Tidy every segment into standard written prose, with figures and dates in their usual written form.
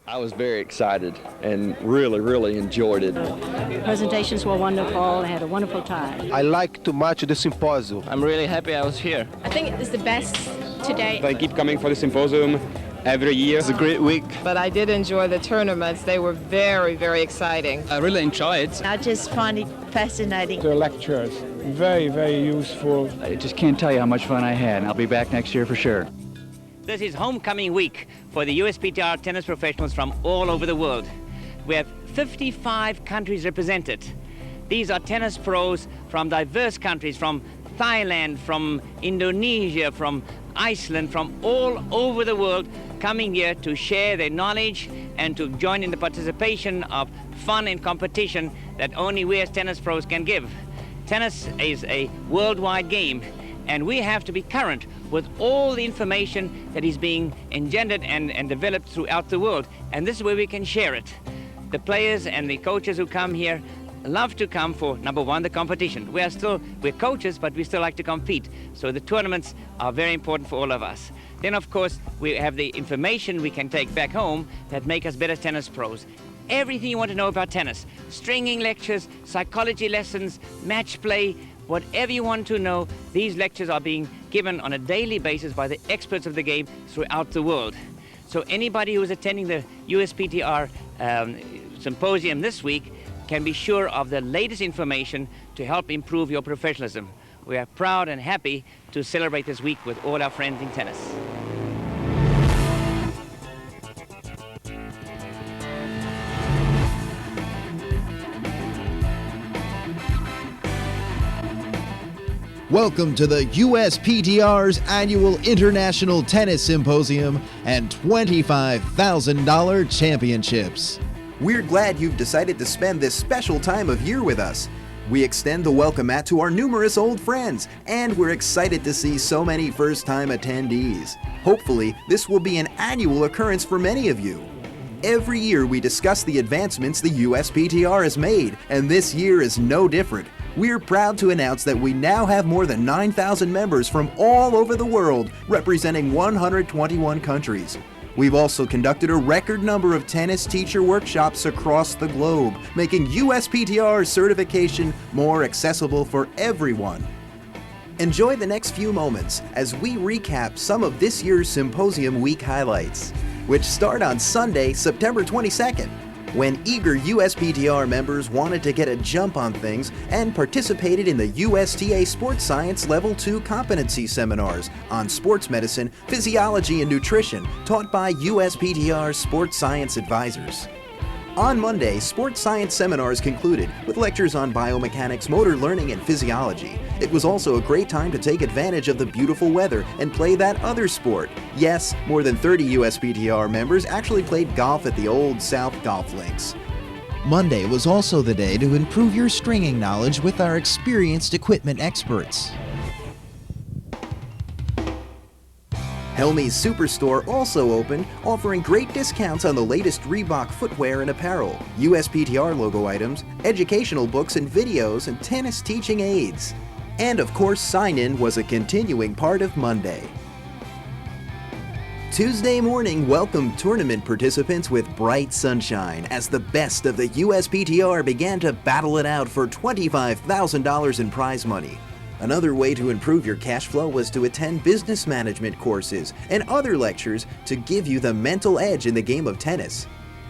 I was very excited and really enjoyed it. Presentations were wonderful. I had a wonderful time. I like too much the symposium. I'm really happy I was here. I think it's the best today. I keep coming for the symposium every year. It's a great week. But I did enjoy the tournaments. They were very exciting. I really enjoyed it. I just find it fascinating. The lectures, very useful. I just can't tell you how much fun I had, and I'll be back next year for sure. This is homecoming week for the USPTR tennis professionals from all over the world. We have 55 countries represented. These are tennis pros from diverse countries, from Thailand, from Indonesia, from Iceland, from all over the world, coming here to share their knowledge and to join in the participation of fun and competition that only we as tennis pros can give. Tennis is a worldwide game, and we have to be current with all the information that is being engendered and developed throughout the world. And this is where we can share it. The players and the coaches who come here love to come for, number one, the competition. We're coaches, but we still like to compete. So the tournaments are very important for all of us. Then, of course, we have the information we can take back home that make us better tennis pros. Everything you want to know about tennis, stringing lectures, psychology lessons, match play, whatever you want to know, these lectures are being given on a daily basis by the experts of the game throughout the world. So anybody who is attending the USPTR Symposium this week can be sure of the latest information to help improve your professionalism. We are proud and happy to celebrate this week with all our friends in tennis. Welcome to the USPTR's annual International Tennis Symposium and $25,000 championships. We're glad you've decided to spend this special time of year with us. We extend the welcome mat to our numerous old friends, and we're excited to see so many first-time attendees. Hopefully, this will be an annual occurrence for many of you. Every year we discuss the advancements the USPTR has made, and this year is no different. We're proud to announce that we now have more than 9,000 members from all over the world, representing 121 countries. We've also conducted a record number of tennis teacher workshops across the globe, making USPTR certification more accessible for everyone. Enjoy the next few moments as we recap some of this year's Symposium Week highlights, which start on Sunday, September 22nd. When eager USPTR members wanted to get a jump on things and participated in the USTA Sports Science Level 2 competency seminars on sports medicine, physiology, and nutrition taught by USPTR sports science advisors. On Monday, sports science seminars concluded with lectures on biomechanics, motor learning, and physiology. It was also a great time to take advantage of the beautiful weather and play that other sport. Yes, more than 30 USPTR members actually played golf at the Old South Golf Links. Monday was also the day to improve your stringing knowledge with our experienced equipment experts. Helmy's Superstore also opened, offering great discounts on the latest Reebok footwear and apparel, USPTR logo items, educational books and videos, and tennis teaching aids. And of course, sign-in was a continuing part of Monday. Tuesday morning welcomed tournament participants with bright sunshine as the best of the USPTR began to battle it out for $25,000 in prize money. Another way to improve your cash flow was to attend business management courses and other lectures to give you the mental edge in the game of tennis.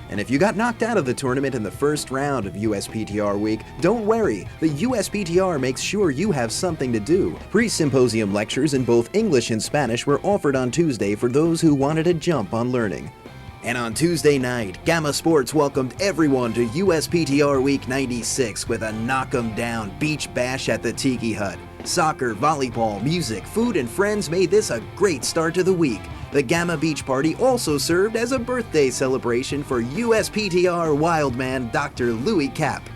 And if you got knocked out of the tournament in the first round of USPTR Week, don't worry, the USPTR makes sure you have something to do. Pre-symposium lectures in both English and Spanish were offered on Tuesday for those who wanted to jump on learning. And on Tuesday night, Gamma Sports welcomed everyone to USPTR Week 96 with a knock-'em-down beach bash at the Tiki Hut. Soccer, volleyball, music, food, and friends made this a great start to the week. The Gamma Beach Party also served as a birthday celebration for USPTR wildman Dr. Louis Kapp.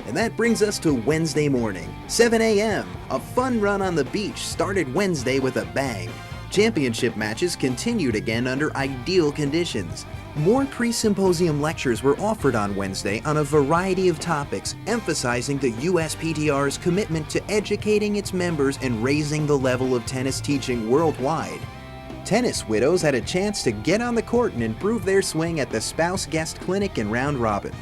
And that brings us to Wednesday morning, 7 a.m. A fun run on the beach started Wednesday with a bang. Championship matches continued again under ideal conditions. More pre-symposium lectures were offered on Wednesday on a variety of topics, emphasizing the USPTR's commitment to educating its members and raising the level of tennis teaching worldwide. Tennis widows had a chance to get on the court and improve their swing at the Spouse Guest Clinic and Round Robin.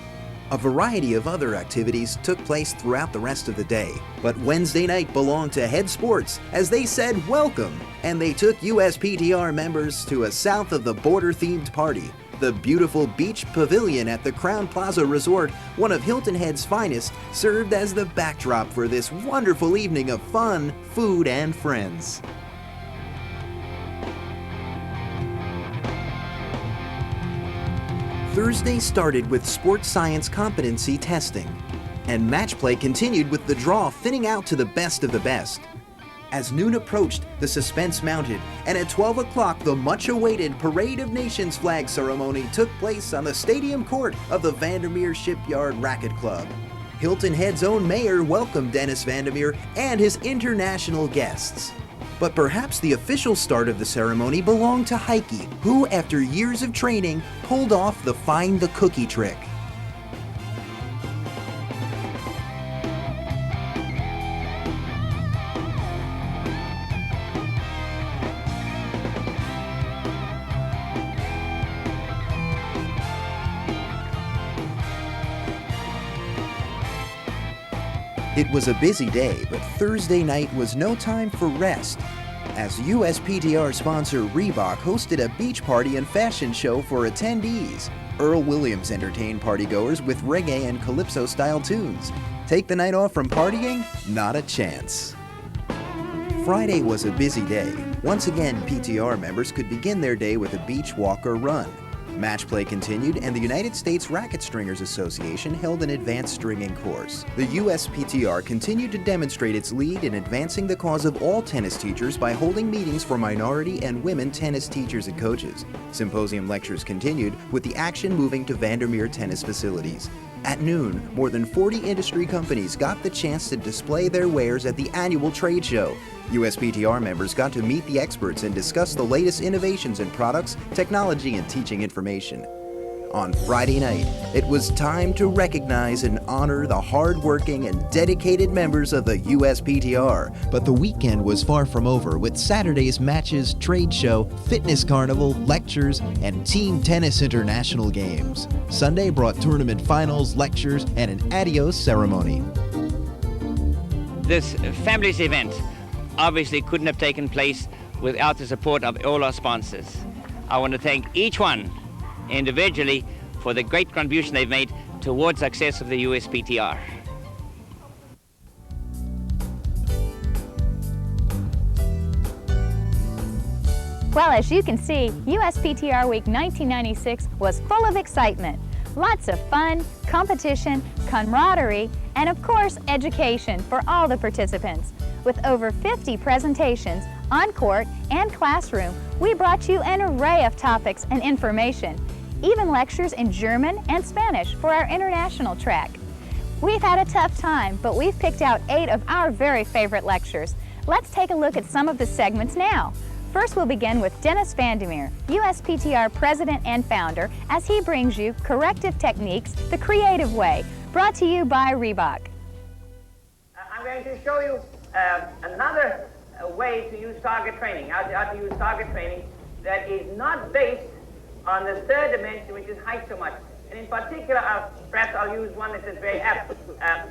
A variety of other activities took place throughout the rest of the day, but Wednesday night belonged to Head Sports as they said welcome, and they took USPTR members to a south of the border themed party. The beautiful beach pavilion at the Crown Plaza Resort, one of Hilton Head's finest, served as the backdrop for this wonderful evening of fun, food, and friends. Thursday started with sports science competency testing, and match play continued with the draw thinning out to the best of the best. As noon approached, the suspense mounted, and at 12 o'clock, the much-awaited Parade of Nations flag ceremony took place on the stadium court of the Vandermeer Shipyard Racquet Club. Hilton Head's own mayor welcomed Dennis Vandermeer and his international guests. But perhaps the official start of the ceremony belonged to Heike, who, after years of training, pulled off the find the cookie trick. It was a busy day, but Thursday night was no time for rest, as USPTR sponsor Reebok hosted a beach party and fashion show for attendees. Earl Williams entertained partygoers with reggae and calypso-style tunes. Take the night off from partying? Not a chance. Friday was a busy day. Once again, PTR members could begin their day with a beach walk or run. Match play continued, and the United States Racket Stringers Association held an advanced stringing course. The USPTR continued to demonstrate its lead in advancing the cause of all tennis teachers by holding meetings for minority and women tennis teachers and coaches. Symposium lectures continued, with the action moving to Vandermeer tennis facilities. At noon, more than 40 industry companies got the chance to display their wares at the annual trade show. USPTR members got to meet the experts and discuss the latest innovations in products, technology, and teaching information. On Friday night, it was time to recognize and honor the hard-working and dedicated members of the USPTR. But the weekend was far from over, with Saturday's matches, trade show, fitness carnival, lectures, and Team Tennis International games. Sunday brought tournament finals, lectures, and an adios ceremony. This fabulous event obviously couldn't have taken place without the support of all our sponsors. I want to thank each one individually for the great contribution they've made towards success of the USPTR. Well, as you can see, USPTR Week 1996 was full of excitement. Lots of fun, competition, camaraderie, and of course, education for all the participants. With over 50 presentations on court and classroom, we brought you an array of topics and information, even lectures in German and Spanish for our international track. We've had a tough time, but we've picked out 8 of our very favorite lectures. Let's take a look at some of the segments now. First, we'll begin with Dennis Vandermeer, USPTR President and Founder, as he brings you Corrective Techniques the Creative Way, brought to you by Reebok. I'm going to show you another way to use target training, how to use target training that is not based on the third dimension, which is height so much. And in particular, perhaps I'll use one that is very apt.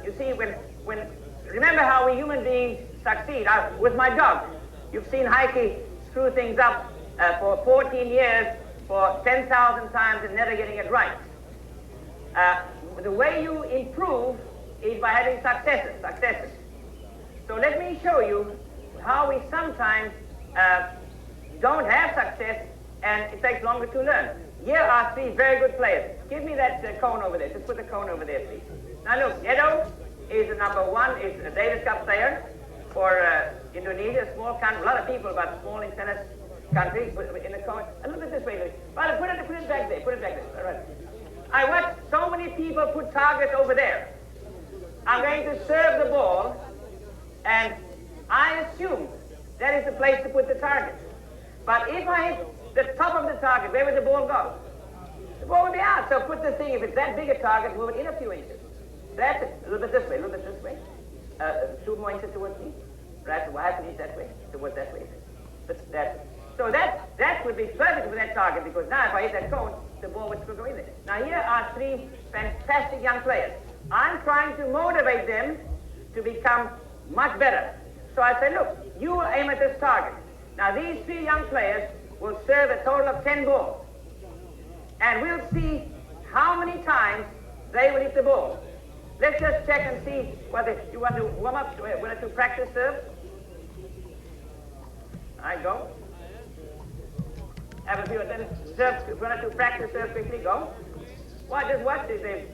You see, remember how we human beings succeed. With my dog, you've seen Heike screw things up for 14 years, for 10,000 times and never getting it right. The way you improve is by having successes. So let me show you how we sometimes don't have success and it takes longer to learn. Here are 3 very good players. Give me that cone over there. Just put the cone over there, please. Now look, Edo is the number 1, is a Davis Cup player for Indonesia, a small country, a lot of people, but small in tennis country, in the cone. A little bit this way, well, put it back there, all right. I watch so many people put targets over there. I'm going to serve the ball, and I assume that is the place to put the target. But if I hit the top of the target, where would the ball go? The ball would be out. So put the thing, if it's that big a target, move it in a few inches. That's it. A little bit this way, 2 more inches towards me. Right, why have to be that way, towards that way. That's So that would be perfect for that target, because now if I hit that cone, the ball would still go in there. Now here are three fantastic young players. I'm trying to motivate them to become much better. So I say, look, you will aim at this target. Now these three young players will serve a total of 10 balls. And we'll see how many times they will hit the ball. Let's just check and see whether you want to warm up, want to practice serve. I go. Have a few of them. Serve, want to practice serve quickly, go. Well, just watch this.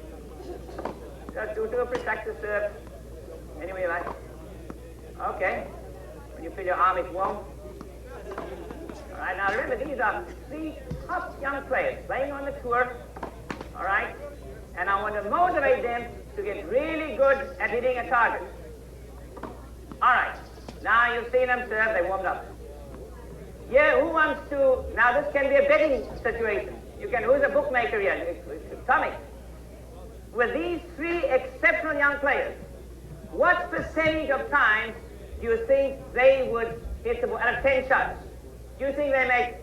Just do a practice serve. Any way you like. Okay. When you feel your arm is warm. All right, now remember, these are three top young players playing on the tour. All right? And I want to motivate them to get really good at hitting a target. All right. Now you've seen them serve, they warmed up. Yeah, who wants to, now this can be a betting situation. You can, who's a bookmaker here? It's Tommy. With these three exceptional young players, what percentage of times do you think they would hit the ball out of 10 shots? Do you think they make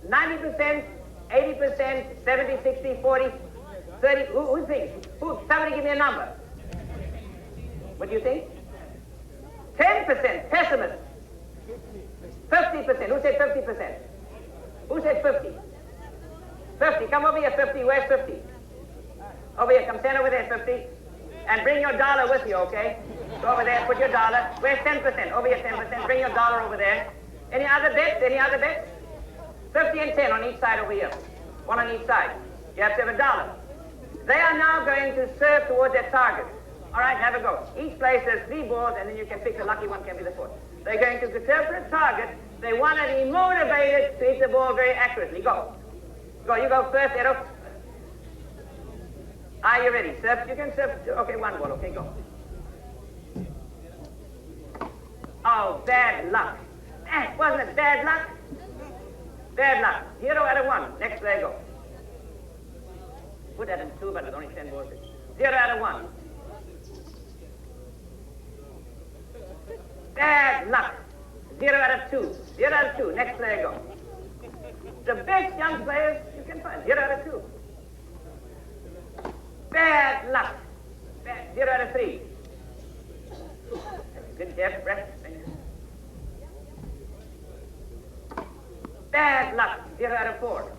90%, 80%, 70, 60, 40, 30? Who thinks? Somebody give me a number. What do you think? 10%, pessimist. 50%. Who said 50%? Who said 50? 50. Come over here, 50. Where's 50? Over here. Come stand over there, 50. And bring your dollar with you, okay? Go over there, put your dollar. Where's 10%? Over here, 10%. Bring your dollar over there. Any other bets? Any other bets? 50 and 10 on each side over here. One on each side. You have to have a dollar. They are now going to serve towards their target. All right, have a go. Each place has 3 balls, and then you can pick the lucky one, can be the 4th. They're going to serve for a target. They want to be motivated to hit the ball very accurately. Go. Go, you go first, Edo. Are you ready? Serve, you can serve. Okay, 1 ball. Okay, go. Oh, bad luck. Wasn't it bad luck? Bad luck. 0 out of 1. Next player, go. Put that in 2, but it's only 10 balls. 0 out of 1. Bad luck. 0 out of 2. 0 out of 2. Next player, go. The best young players you can find. 0 out of 2. Bad luck. 0 out of 3. Good depth, breath. Bad luck. 0 out of 4.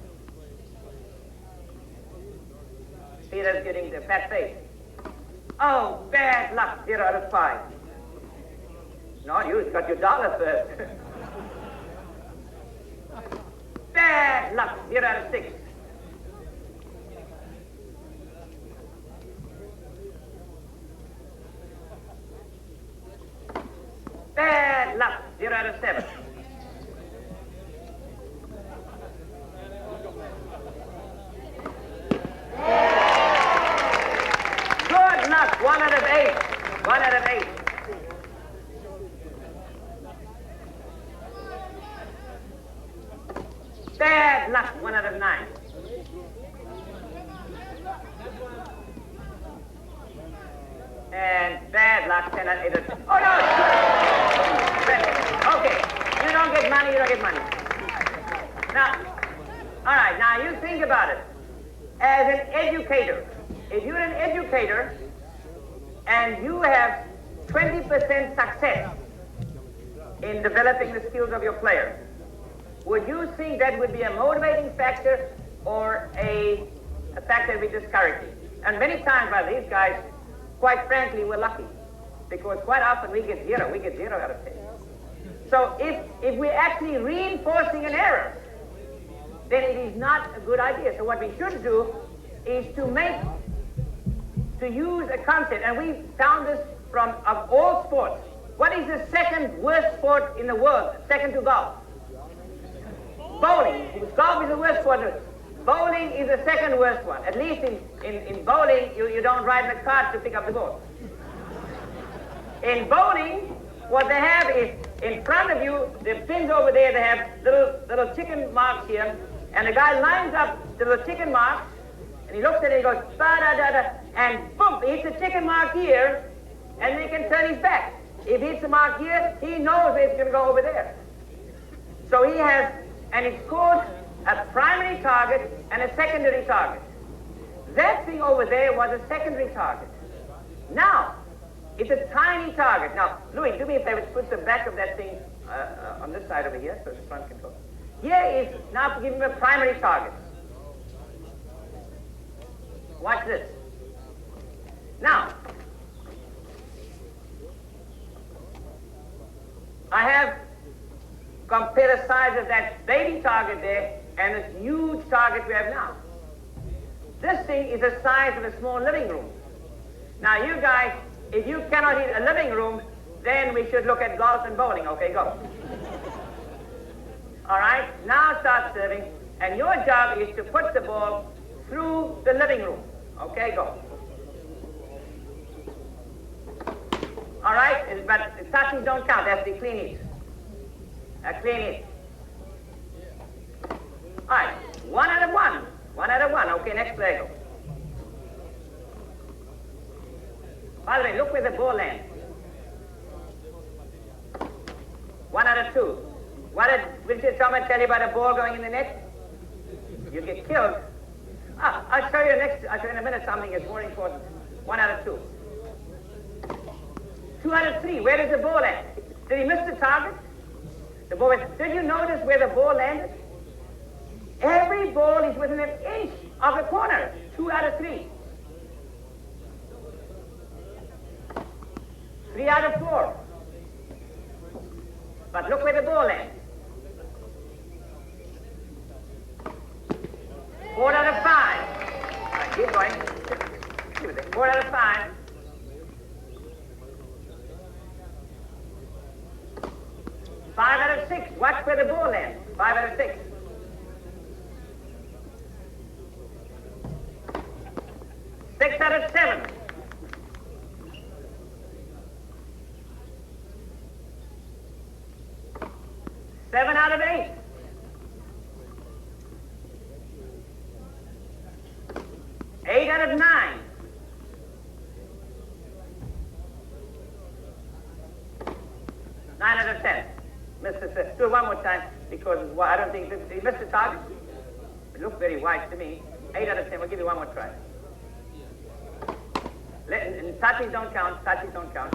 Peter's getting the fat face. Oh, bad luck. 0 out of 5. No, you got your dollar first. Bad luck. 0 out of 6. Bad luck. 0 out of 7. Good luck. 1 out of 8. 1 out of 8. Bad luck, 1 out of 9. And bad luck, 10 out of 8. Oh, no! Okay, you don't get money, you don't get money. Now, all right, now you think about it. As an educator, if you're an educator and you have 20% success in developing the skills of your player, would you think that would be a motivating factor or a factor that would be discouraging? And many times by these guys, quite frankly, we're lucky. Because quite often we get 0 out of 10. So if we're actually reinforcing an error, then it is not a good idea. So what we should do is to use a concept, and we found this of all sports. What is the second worst sport in the world, second to golf? Bowling. Golf is the worst sport. Bowling is the second worst one. At least in bowling, you don't ride the cart to pick up the ball. In bowling, what they have is, in front of you, the pins over there, they have little chicken marks here, and the guy lines up the little chicken marks, and he looks at it and goes, ba-da-da-da, and boom, he hits the chicken mark here, and then he can turn his back. If he hits the mark here, he knows it's going to go over there. So he has and it's called a primary target and a secondary target. That thing over there was a secondary target. Now, it's a tiny target. Now, Louis, do me a favor, put the back of that thing on this side over here, so the front can go. Here is, now to give him a primary target. Watch this. Now, I have compared the size of that baby target there and this huge target we have now. This thing is the size of a small living room. Now you guys, if you cannot hit a living room, then we should look at golf and bowling. Okay, go. All right, now start serving, and your job is to put the ball through the living room. Okay, go. All right, but touching don't count. That's the clean hit. A clean hit. All right, 1 out of 1. 1 out of 1. Okay, next play, go. By the way, look where the ball lands. 1 out of 2. What did Richard Thomas tell you about a ball going in the net? You get killed. I'll show you in a minute something that's more important. 1 out of 2. 2 out of 3. Where does the ball land? Did he miss the target? The ball went. Did you notice where the ball landed? Every ball is within an inch of the corner. 2 out of 3. 3 out of 4. But look where the ball lands. 4 out of 5. Right, keep going. 4 out of 5. 5 out of 6. Watch where the ball lands. 5 out of 6. 6 out of 7. 7 out of 8. 8 out of 9. 9 out of 10. Mr. Smith, do it one more time because I don't think he missed the target. It looked very wide to me. 8 out of 10. We'll give you one more try. And touches don't count. Touches don't count.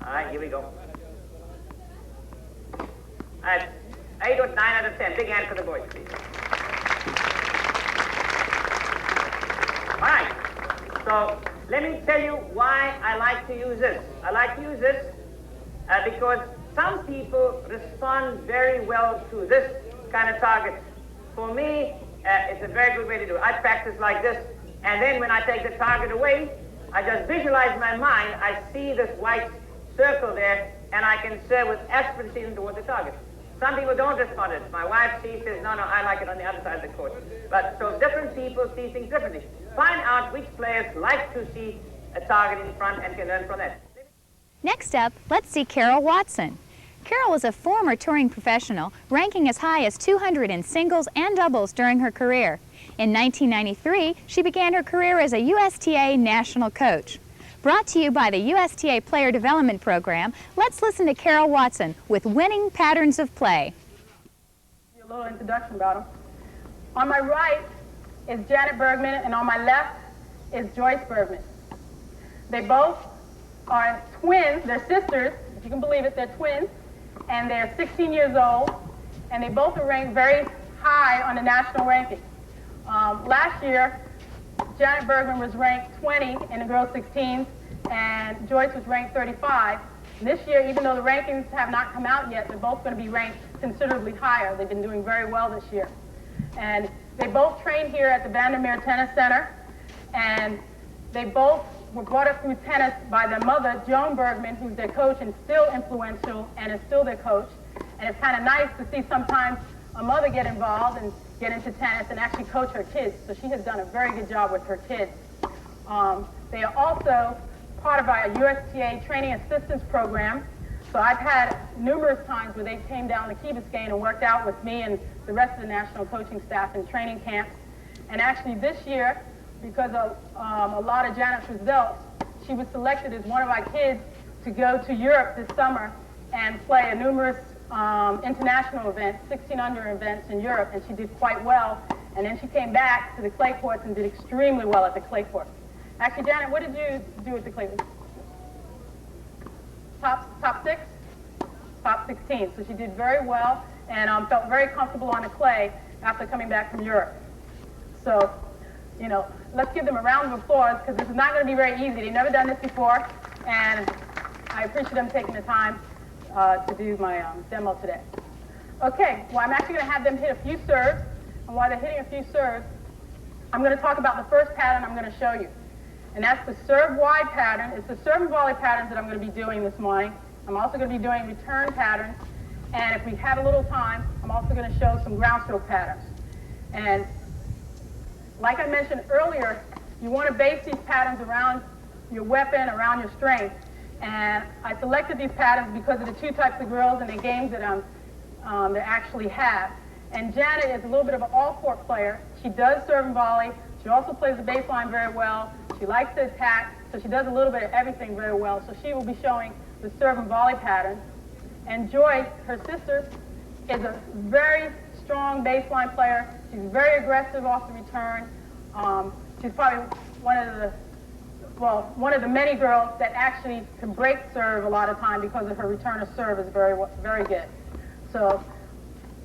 All right, here we go. All right, 8 or 9 out of 10. Big hand for the boys, please. All right. So let me tell you why I like to use this. I like to use this because some people respond very well to this kind of target. For me, it's a very good way to do it. I practice like this, and then when I take the target away, I just visualize in my mind, I see this white circle there, and I can serve with as precision toward the target. Some people don't respond to it. My wife, she says, no, I like it on the other side of the court. But so different people see things differently. Find out which players like to see a target in front and can learn from that. Next up, let's see Carol Watson. Carol was a former touring professional, ranking as high as 200 in singles and doubles during her career. In 1993, she began her career as a USTA national coach. Brought to you by the USTA Player Development Program, let's listen to Carol Watson with Winning Patterns of Play. A little introduction about them. On my right is Janet Bergman, and on my left is Joyce Bergman. They both are twins. They're sisters, if you can believe it. They're twins, and they're 16 years old, and they both are ranked very high on the national ranking. Last year, Janet Bergman was ranked 20 in the girls 16s, and Joyce was ranked 35. And this year, even though the rankings have not come out yet, they're both going to be ranked considerably higher. They've been doing very well this year. And they both train here at the Meer Tennis Center, and they both were brought up through tennis by their mother, Joan Bergman, who's their coach and still influential and is still their coach. And it's kind of nice to see sometimes a mother get involved and get into tennis and actually coach her kids. So she has done a very good job with her kids. They are also part of our USTA Training Assistance Program. So I've had numerous times where they came down to Key Biscayne and worked out with me and the rest of the national coaching staff in training camps. And actually this year, because of a lot of Janet's results, she was selected as one of our kids to go to Europe this summer and play a numerous international events, 16-under events in Europe, and she did quite well. And then she came back to the clay courts and did extremely well at the clay court. Actually, Janet, what did you do at the clay court? Top 6? Top 16. So she did very well and felt very comfortable on the clay after coming back from Europe. So, you know, let's give them a round of applause because this is not going to be very easy. They've never done this before, and I appreciate them taking the time to do my demo today. Okay, well, I'm actually going to have them hit a few serves, and while they're hitting a few serves, I'm going to talk about the first pattern I'm going to show you, and that's the serve wide pattern. It's the serve and volley patterns that I'm going to be doing this morning. I'm also going to be doing return patterns, and if we have a little time, I'm also going to show some ground stroke patterns. And like I mentioned earlier, you want to base these patterns around your weapon, around your strength. And I selected these patterns because of the two types of girls and the games that they actually have. And Janet is a little bit of an all-court player. She does serve and volley. She also plays the baseline very well. She likes to attack, so she does a little bit of everything very well. So she will be showing the serve and volley pattern. And Joy, her sister, is a very strong baseline player. She's very aggressive off the return. She's probably one of the many girls that actually can break serve a lot of time because of her return of serve is very good. So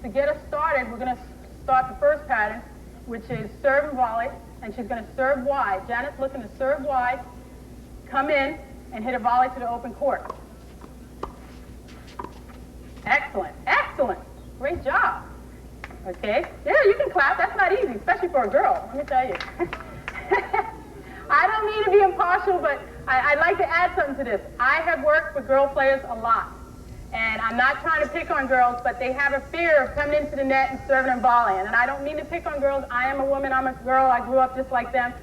to get us started, we're going to start the first pattern, which is serve and volley, and she's going to serve wide. Janet's looking to serve wide, come in, and hit a volley to the open court. Excellent, excellent, great job. Okay, yeah, you can clap. That's not easy, especially for a girl, let me tell you. I don't mean to be impartial, but I'd like to add something to this. I have worked with girl players a lot, and I'm not trying to pick on girls, but they have a fear of coming into the net and serving and volleying. And I don't mean to pick on girls. I am a woman, I'm a girl, I grew up just like them,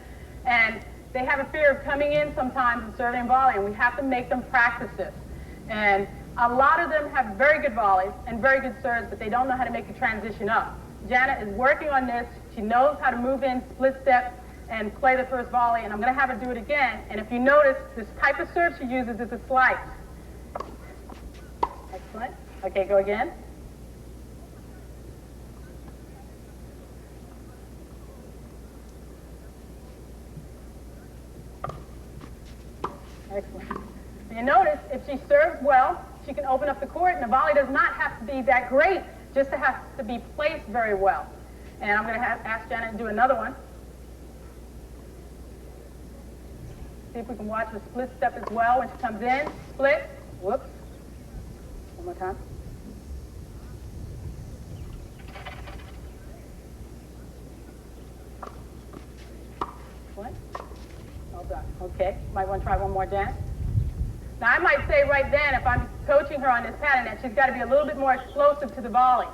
and they have a fear of coming in sometimes and serving and volleying. We have to make them practice this. And a lot of them have very good volleys and very good serves, but they don't know how to make the transition up. Janet is working on this. She knows how to move in, split step, and play the first volley, and I'm going to have her do it again. And if you notice, this type of serve she uses is a slice. Excellent. Okay, go again. Excellent. And you notice, if she serves well, she can open up the court, and the volley does not have to be that great, just to have to be placed very well. And I'm going to ask Janet to do another one. See if we can watch the split step as well when she comes in. Split. Whoops. One more time. What? Well done. Okay. Might want to try one more, Jan. Now, I might say right then, if I'm coaching her on this pattern, that she's got to be a little bit more explosive to the volley.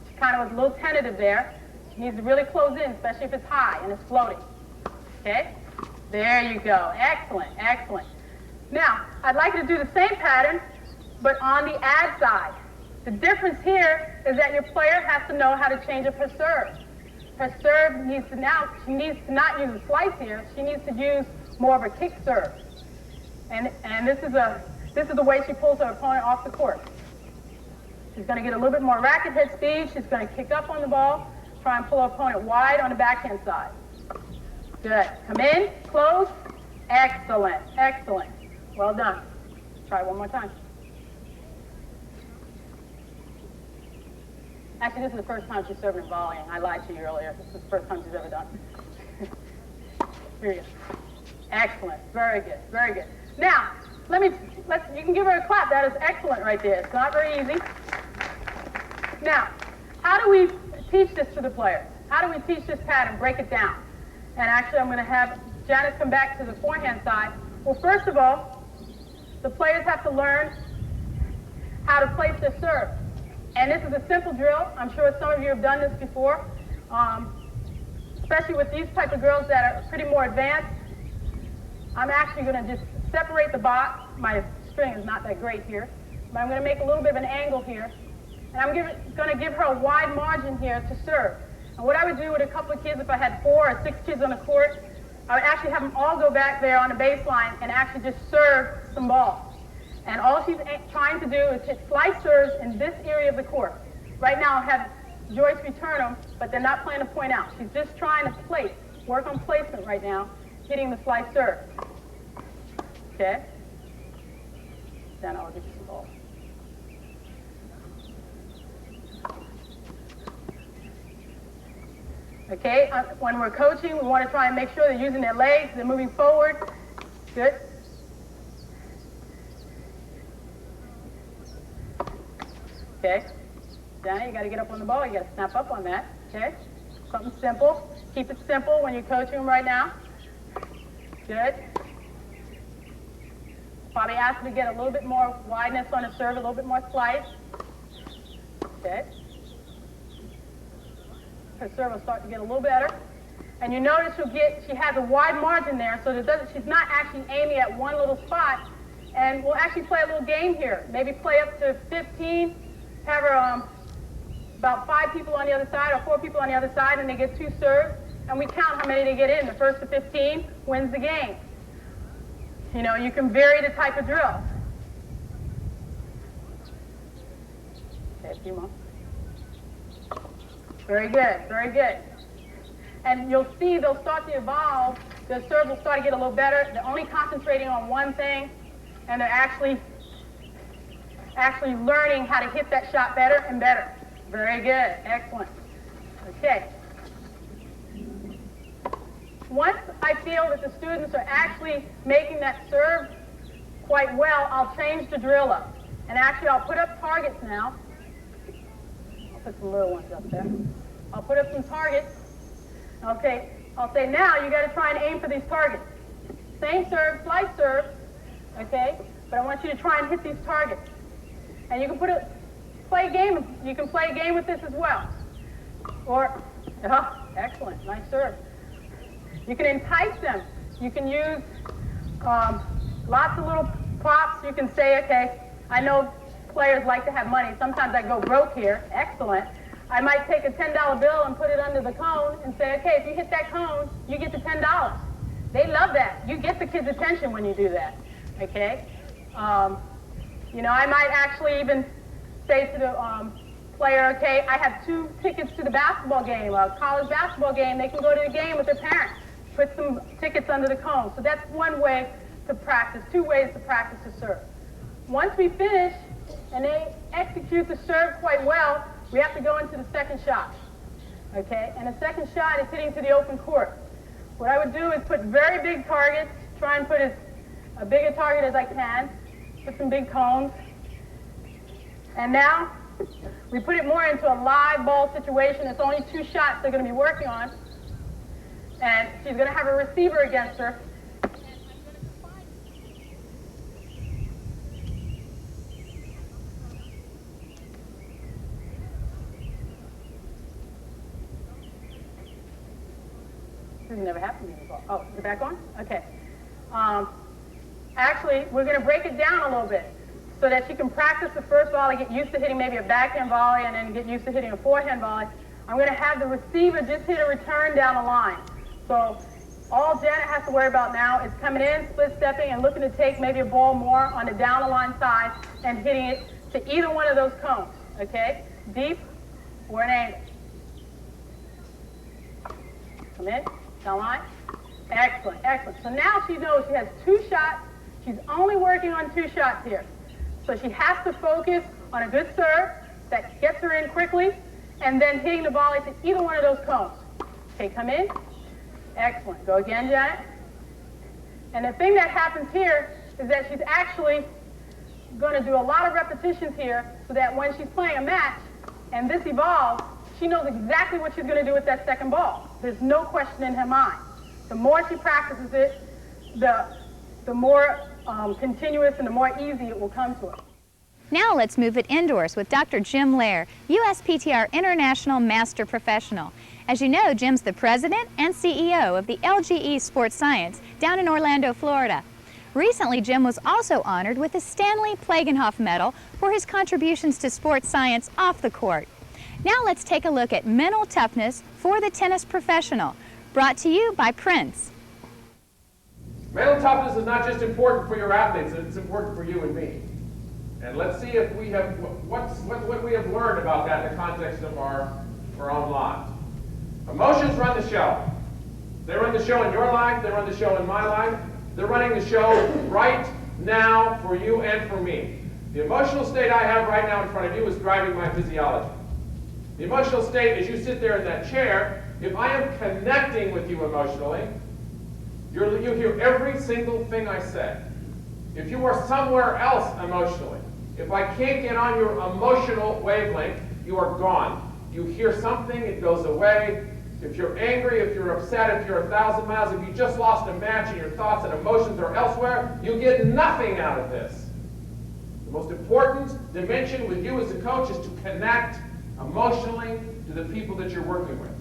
She kind of was a little tentative there. She needs to really close in, especially if it's high and it's floating. Okay? There you go. Excellent, excellent. Now, I'd like you to do the same pattern, but on the ad side. The difference here is that your player has to know how to change up her serve. Her serve needs to she needs to not use a slice here. She needs to use more of a kick serve. And this is the way she pulls her opponent off the court. She's going to get a little bit more racket head speed. She's going to kick up on the ball, try and pull her opponent wide on the backhand side. Good. Come in, close. Excellent, excellent. Well done. Try one more time. Actually, this is the first time she's serving and volleying. I lied to you earlier. This is the first time she's ever done. Here you go. Excellent. Very good. Very good. Now, you can give her a clap. That is excellent right there. It's not very easy. Now, how do we teach this to the players? How do we teach this pattern? Break it down. And actually, I'm going to have Janet come back to the forehand side. Well, first of all, the players have to learn how to place their serve. And this is a simple drill. I'm sure some of you have done this before, especially with these type of girls that are pretty more advanced. I'm actually going to just separate the box. My string is not that great here, but I'm going to make a little bit of an angle here. And I'm going to give her a wide margin here to serve. And what I would do with a couple of kids, if I had 4 or 6 kids on the court, I would actually have them all go back there on the baseline and actually just serve some balls. And all she's trying to do is hit slice serves in this area of the court. Right now, I have Joyce return them, but they're not playing a point out. She's just trying to place, work on placement right now, hitting the slice serve. Okay? Then I'll get you some balls. Okay, when we're coaching, we want to try and make sure they're using their legs, they're moving forward. Good. Okay. Janet, you got to get up on the ball. You got to snap up on that. Okay. Something simple. Keep it simple when you're coaching them right now. Good. Probably ask them to get a little bit more wideness on the serve, a little bit more slice. Okay. Her serve will start to get a little better. And you notice she has a wide margin there, so she's not actually aiming at one little spot. And we'll actually play a little game here. Maybe play up to 15, have her about 5 people on the other side or 4 people on the other side, and they get 2 serves, and we count how many they get in. The first to 15 wins the game. You know, you can vary the type of drill. Okay, a few more. Very good, very good. And you'll see they'll start to evolve. The serve will start to get a little better. They're only concentrating on one thing, and they're actually learning how to hit that shot better and better. Very good, excellent. Okay. Once I feel that the students are actually making that serve quite well, I'll change the drill up. And actually, I'll put up targets now. I'll put some little ones up there. I'll put up some targets. Okay, I'll say now you got to try and aim for these targets. Same serve, slice serve, okay? But I want you to try and hit these targets. And you can play a game. You can play a game with this as well. Or, excellent, nice serve. You can entice them. You can use lots of little props. You can say, okay, I know players like to have money. Sometimes I go broke here. Excellent. I might take a $10 bill and put it under the cone and say, okay, if you hit that cone, you get the $10. They love that. You get the kids' attention when you do that, okay? You know, I might actually even say to the player, okay, I have 2 tickets to the basketball game, a college basketball game. They can go to the game with their parents. Put some tickets under the cone. So that's one way to practice, 2 ways to practice the serve. Once we finish and they execute the serve quite well, we have to go into the second shot, okay? And the second shot is hitting to the open court. What I would do is put very big targets, try and put as big a target as I can, put some big cones. And now we put it more into a live ball situation. It's only 2 shots they're going to be working on. And she's going to have a receiver against her. This has never happened to me before. Oh, is it back on? Okay. Actually, we're going to break it down a little bit so that she can practice the first volley, get used to hitting maybe a backhand volley, and then get used to hitting a forehand volley. I'm going to have the receiver just hit a return down the line. So all Janet has to worry about now is coming in, split-stepping, and looking to take maybe a ball more on the down-the-line side and hitting it to either one of those cones, okay? Deep or an angle. Come in, down line. Excellent, excellent. So now she knows she has 2 shots. She's only working on 2 shots here. So she has to focus on a good serve that gets her in quickly, and then hitting the volley to either one of those cones. Okay, come in. Excellent. Go again, Janet. And the thing that happens here is that she's actually going to do a lot of repetitions here so that when she's playing a match and this evolves, she knows exactly what she's going to do with that second ball. There's no question in her mind. The more she practices it, the more continuous and the more easy it will come to her. Now let's move it indoors with Dr. Jim Loehr, USPTR International Master Professional. As you know, Jim's the president and CEO of the LGE Sports Science down in Orlando, Florida. Recently, Jim was also honored with the Stanley Plagenhoff Medal for his contributions to sports science off the court. Now let's take a look at mental toughness for the tennis professional, brought to you by Prince. Mental toughness is not just important for your athletes, it's important for you and me. And let's see if we have, what we have learned about that in the context of our own lives. Emotions run the show. They run the show in your life, they run the show in my life. They're running the show right now for you and for me. The emotional state I have right now in front of you is driving my physiology. The emotional state, as you sit there in that chair, if I am connecting with you emotionally, you hear every single thing I say. If you are somewhere else emotionally, if I can't get on your emotional wavelength, you are gone. You hear something, it goes away. If you're angry, if you're upset, if you're 1,000 miles, if you just lost a match and your thoughts and emotions are elsewhere, you get nothing out of this. The most important dimension with you as a coach is to connect emotionally to the people that you're working with.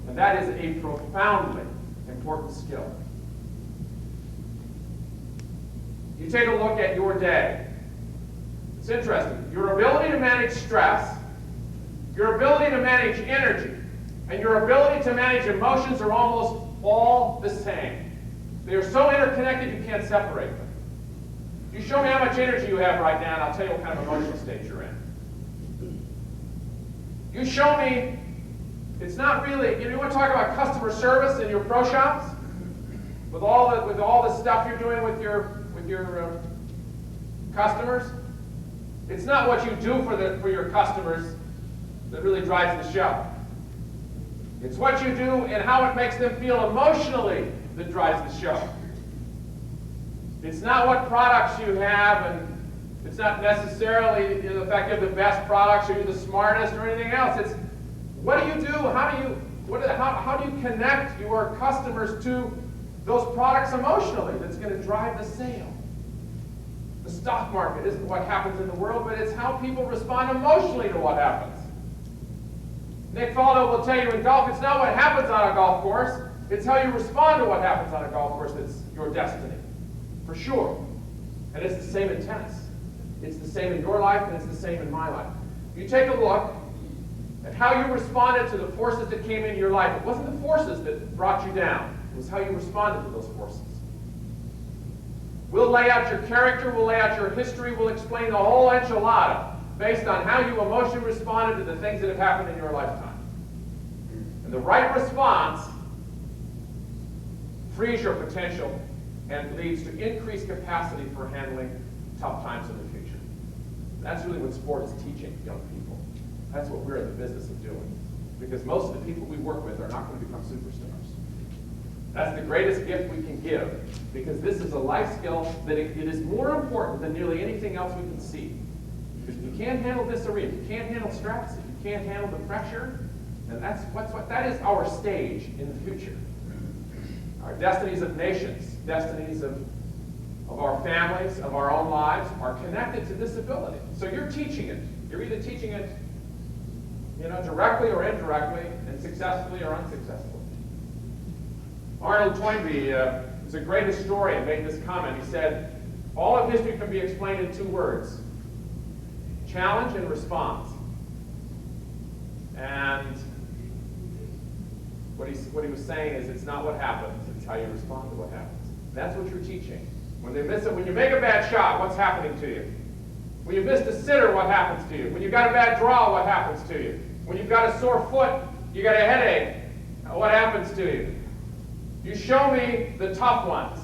And that is a profoundly important skill. You take a look at your day. It's interesting. Your ability to manage stress, your ability to manage energy, and your ability to manage emotions are almost all the same. They are so interconnected you can't separate them. You show me how much energy you have right now, and I'll tell you what kind of emotional state you're in. You show me, it's not really, you want to talk about customer service in your pro shops? With all the stuff you're doing with your customers? It's not what you do for your customers that really drives the show. It's what you do and how it makes them feel emotionally that drives the show. It's not what products you have, and it's not necessarily the fact you have the best products or you're the smartest or anything else. It's what do you do? How do you connect your customers to those products emotionally that's going to drive the sale? The stock market isn't what happens in the world, but it's how people respond emotionally to what happens. Nick Faldo will tell you in golf, it's not what happens on a golf course, it's how you respond to what happens on a golf course that's your destiny, for sure. And it's the same in tennis. It's the same in your life, and it's the same in my life. You take a look at how you responded to the forces that came into your life. It wasn't the forces that brought you down. It was how you responded to those forces. We'll lay out your character, we'll lay out your history, we'll explain the whole enchilada based on how you emotionally responded to the things that have happened in your lifetime. And the right response frees your potential and leads to increased capacity for handling tough times in the future. That's really what sport is teaching young people. That's what we're in the business of doing. Because most of the people we work with are not going to become superstars. That's the greatest gift we can give, because this is a life skill that it is more important than nearly anything else we can see. Because if you can't handle this arena, if you can't handle stress, if you can't handle the pressure, and that is our stage in the future. Our destinies of nations, destinies of our families, of our own lives are connected to this ability. So you're teaching it. You're either teaching it, directly or indirectly, and successfully or unsuccessfully. Arnold Toynbee is a great historian, made this comment. He said, all of history can be explained in two words: challenge and response. And what he was saying is, it's not what happens, it's how you respond to what happens. That's what you're teaching. When you make a bad shot, what's happening to you? When you missed a sitter, what happens to you? When you've got a bad draw, what happens to you? When you've got a sore foot, you got a headache, what happens to you? You show me the tough ones,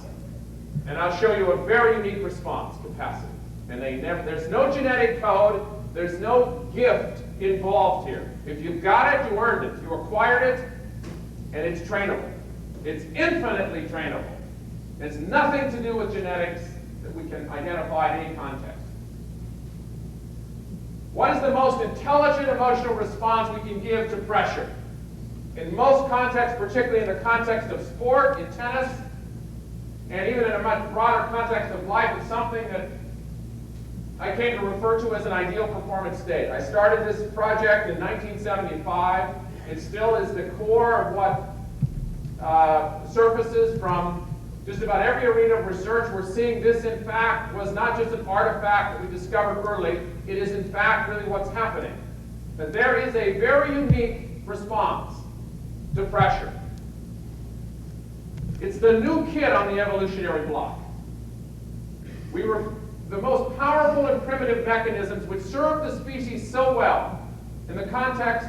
and I'll show you a very unique response capacity. And there's no genetic code, there's no gift involved here. If you've got it, you earned it. You acquired it, and it's trainable. It's infinitely trainable. It's nothing to do with genetics that we can identify in any context. What is the most intelligent emotional response we can give to pressure? In most contexts, particularly in the context of sport, in tennis, and even in a much broader context of life, it's something that I came to refer to as an ideal performance state. I started this project in 1975. It still is the core of what surfaces from just about every arena of research. We're seeing this, in fact, was not just an artifact that we discovered early. It is, in fact, really what's happening. That there is a very unique response to pressure. It's the new kid on the evolutionary block. We the most powerful and primitive mechanisms which serve the species so well in the context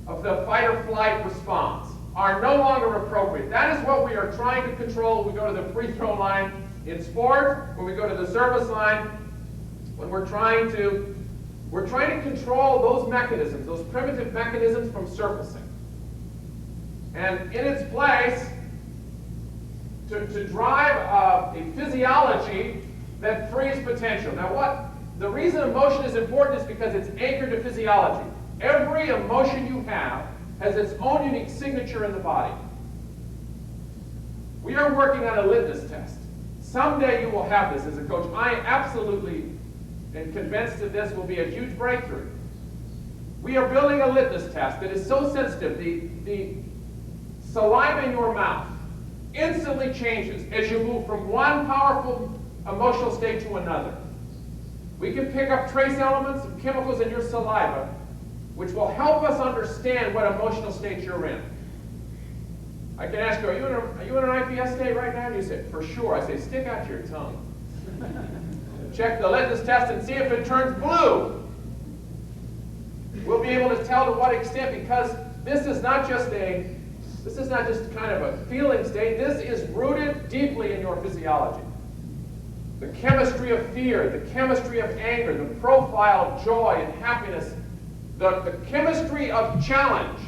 of the fight or flight response are no longer appropriate. That is what we are trying to control when we go to the free throw line in sport, when we go to the service line, when we're trying to control those mechanisms, those primitive mechanisms from surfacing. And in its place, to drive a physiology that frees potential. Now the reason emotion is important is because it's anchored to physiology. Every emotion you have has its own unique signature in the body. We are working on a litmus test. Someday you will have this as a coach. I absolutely am convinced that this will be a huge breakthrough. We are building a litmus test that is so sensitive. The saliva in your mouth instantly changes as you move from one powerful emotional state to another. We can pick up trace elements of chemicals in your saliva which will help us understand what emotional state you're in. I can ask you, are you in an IPS state right now? And you say, for sure. I say, stick out your tongue. Check the litmus test and see if it turns blue. We'll be able to tell to what extent, because this is not just kind of a feeling state. This is rooted deeply in your physiology. The chemistry of fear, the chemistry of anger, the profile of joy and happiness, the chemistry of challenge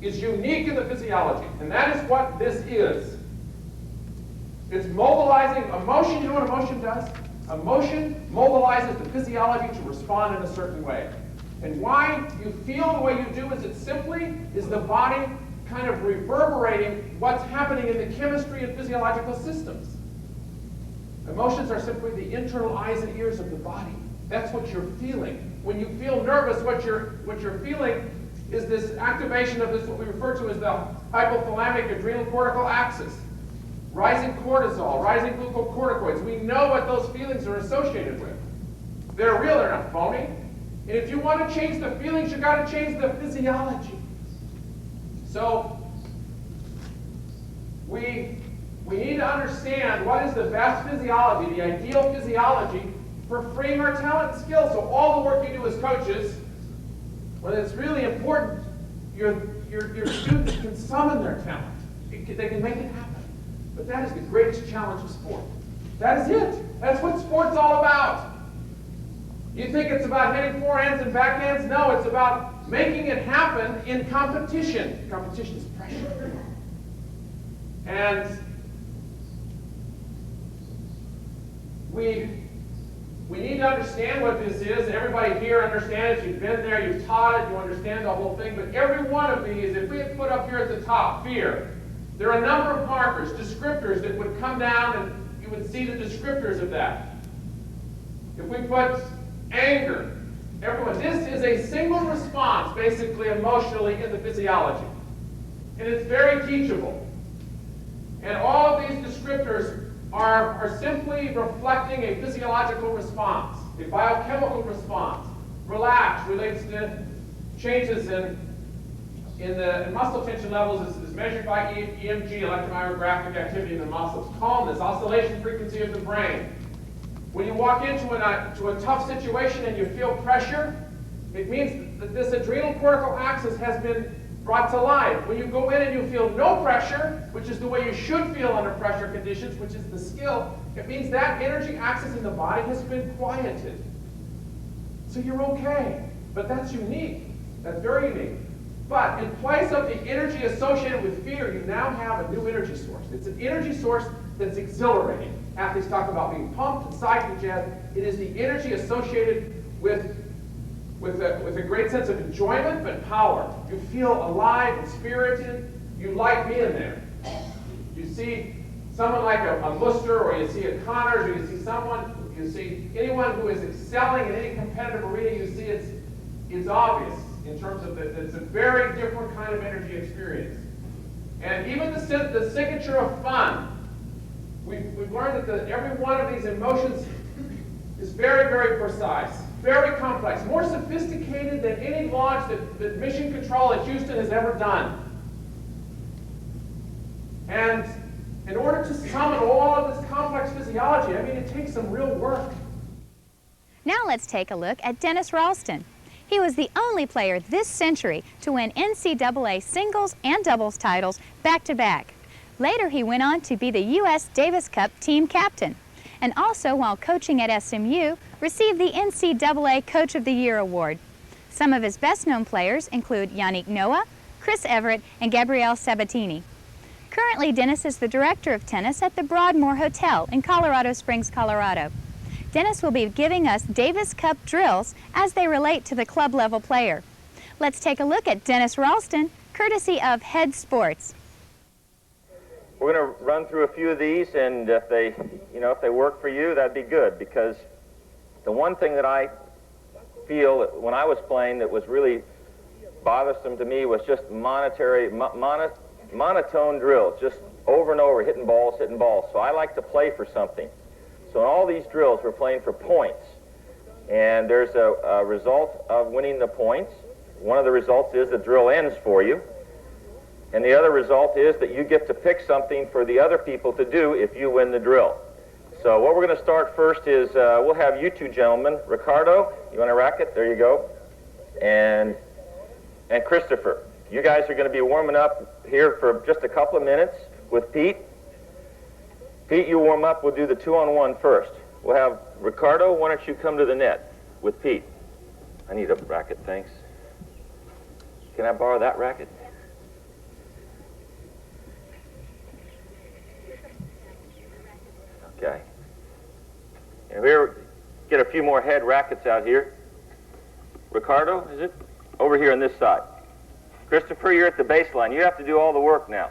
is unique in the physiology, and that is what this is. It's mobilizing emotion. You know what emotion does? Emotion mobilizes the physiology to respond in a certain way. And why you feel the way you do is the body kind of reverberating what's happening in the chemistry and physiological systems. Emotions are simply the internal eyes and ears of the body. That's what you're feeling. When you feel nervous, what you're feeling is this activation of this, what we refer to as the hypothalamic adrenal cortical axis. Rising cortisol, rising glucocorticoids. We know what those feelings are associated with. They're real, they're not phony. And if you want to change the feelings, you've got to change the physiology. So we need to understand what is the best physiology, the ideal physiology for freeing our talent and skills. So all the work you do as coaches, when it's really important, your students can summon their talent. They can make it happen. But that is the greatest challenge of sport. That is it. That's what sport's all about. You think it's about hitting forehands and backhands? No, it's about making it happen in competition. Competition is pressure. And we need to understand what this is. Everybody here understands. You've been there, you've taught it, you understand the whole thing. But every one of these, if we had put up here at the top, fear, there are a number of markers, descriptors that would come down and you would see the descriptors of that. If we put anger, everyone, this is a single response, basically emotionally, in the physiology. And it's very teachable. And all of these descriptors are simply reflecting a physiological response, a biochemical response. Relax relates to changes in the muscle tension levels is measured by EMG, electromyographic activity in the muscles. Calmness, oscillation frequency of the brain. When you walk into a tough situation and you feel pressure, it means that this adrenal cortical axis has been brought to life. When you go in and you feel no pressure, which is the way you should feel under pressure conditions, which is the skill, it means that energy axis in the body has been quieted. So you're okay. But that's unique. That's very unique. But in place of the energy associated with fear, you now have a new energy source. It's an energy source that's exhilarating. Athletes talk about being pumped and psyched and jazzed. It is the energy associated with a great sense of enjoyment, but power. You feel alive and spirited. You like being there. You see someone like a Muster, or you see a Connors, or you see anyone who is excelling in any competitive arena, you see it's obvious in terms of it's a very different kind of energy experience. And even the signature of fun, we've learned that every one of these emotions is very, very precise, very complex, more sophisticated than any launch that Mission Control at Houston has ever done. And in order to summon all of this complex physiology, I mean, it takes some real work. Now let's take a look at Dennis Ralston. He was the only player this century to win NCAA singles and doubles titles back-to-back. Later, he went on to be the U.S. Davis Cup team captain, and also, while coaching at SMU, received the NCAA Coach of the Year award. Some of his best-known players include Yannick Noah, Chris Everett, and Gabrielle Sabatini. Currently, Dennis is the director of tennis at the Broadmoor Hotel in Colorado Springs, Colorado. Dennis will be giving us Davis Cup drills as they relate to the club-level player. Let's take a look at Dennis Ralston, courtesy of Head Sports. We're going to run through a few of these, and if they work for you, that'd be good, because the one thing that I feel that when I was playing that was really bothersome to me was just monotone drills, just over and over, hitting balls. So I like to play for something. So in all these drills, we're playing for points. And there's a result of winning the points. One of the results is the drill ends for you. And the other result is that you get to pick something for the other people to do if you win the drill. So what we're going to start first is we'll have you two gentlemen. Ricardo, you want a racket? There you go. And Christopher. You guys are going to be warming up here for just a couple of minutes with Pete. Pete, you warm up. We'll do the 2-on-1 first. We'll have Ricardo, why don't you come to the net with Pete? I need a racket, thanks. Can I borrow that racket? Okay. And here, get a few more head rackets out here. Ricardo, is it? Over here on this side. Christopher, you're at the baseline. You have to do all the work now.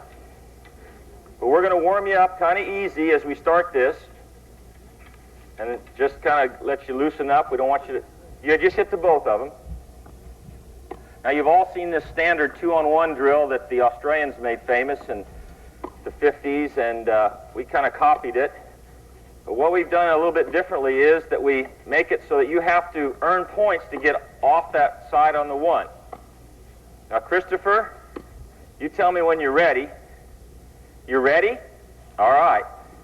But we're going to warm you up kind of easy as we start this. And it just kind of lets you loosen up. We don't want you to... You just hit the both of them. Now, you've all seen this standard 2-on-1 drill that the Australians made famous in the 50s, and we kind of copied it. But what we've done a little bit differently is that we make it so that you have to earn points to get off that side on the one. Now, Christopher, you tell me when you're ready. You're ready? All right.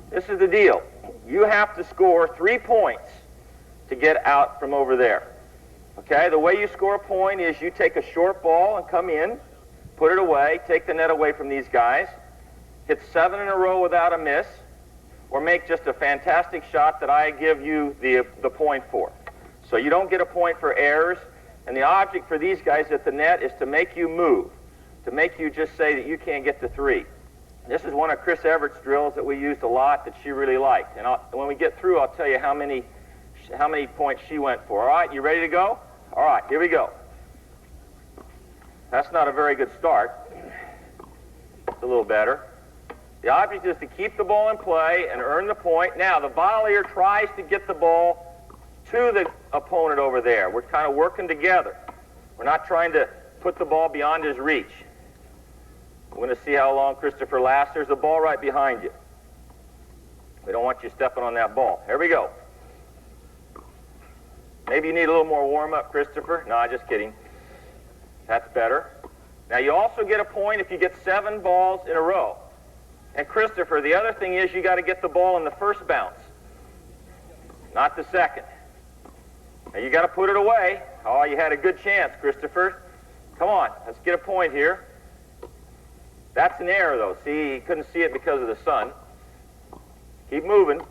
This is the deal. You have to score 3 points to get out from over there. Okay? The way you score a point is you take a short ball and come in, put it away, take the net away from these guys, hit 7 in a row without a miss, or make just a fantastic shot that I give you the point for. So you don't get a point for errors. And the object for these guys at the net is to make you move, to make you just say that you can't get to 3. This is one of Chris Everett's drills that we used a lot that she really liked. And when we get through, I'll tell you how many points she went for. All right, you ready to go? All right, here we go. That's not a very good start. It's a little better. The object is to keep the ball in play and earn the point. Now, the volleyer tries to get the ball to the opponent over there. We're kind of working together. We're not trying to put the ball beyond his reach. We're going to see how long Christopher lasts. There's the ball right behind you. We don't want you stepping on that ball. Here we go. Maybe you need a little more warm-up, Christopher. No, just kidding. That's better. Now, you also get a point if you get 7 balls in a row. And Christopher, the other thing is you got to get the ball in the first bounce, not the second. Now, you got to put it away. Oh, you had a good chance, Christopher. Come on, let's get a point here. That's an error, though. See, he couldn't see it because of the sun. Keep moving.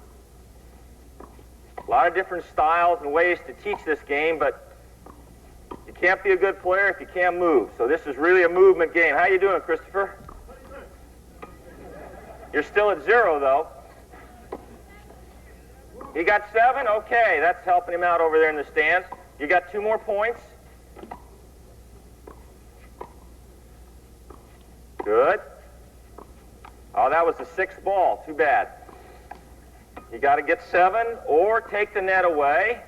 A lot of different styles and ways to teach this game, but you can't be a good player if you can't move. So this is really a movement game. How you doing, Christopher? You're still at 0, though. He got 7? Okay, that's helping him out over there in the stands. You got 2 more points. Good. Oh, that was the 6th ball. Too bad. You got to get 7 or take the net away.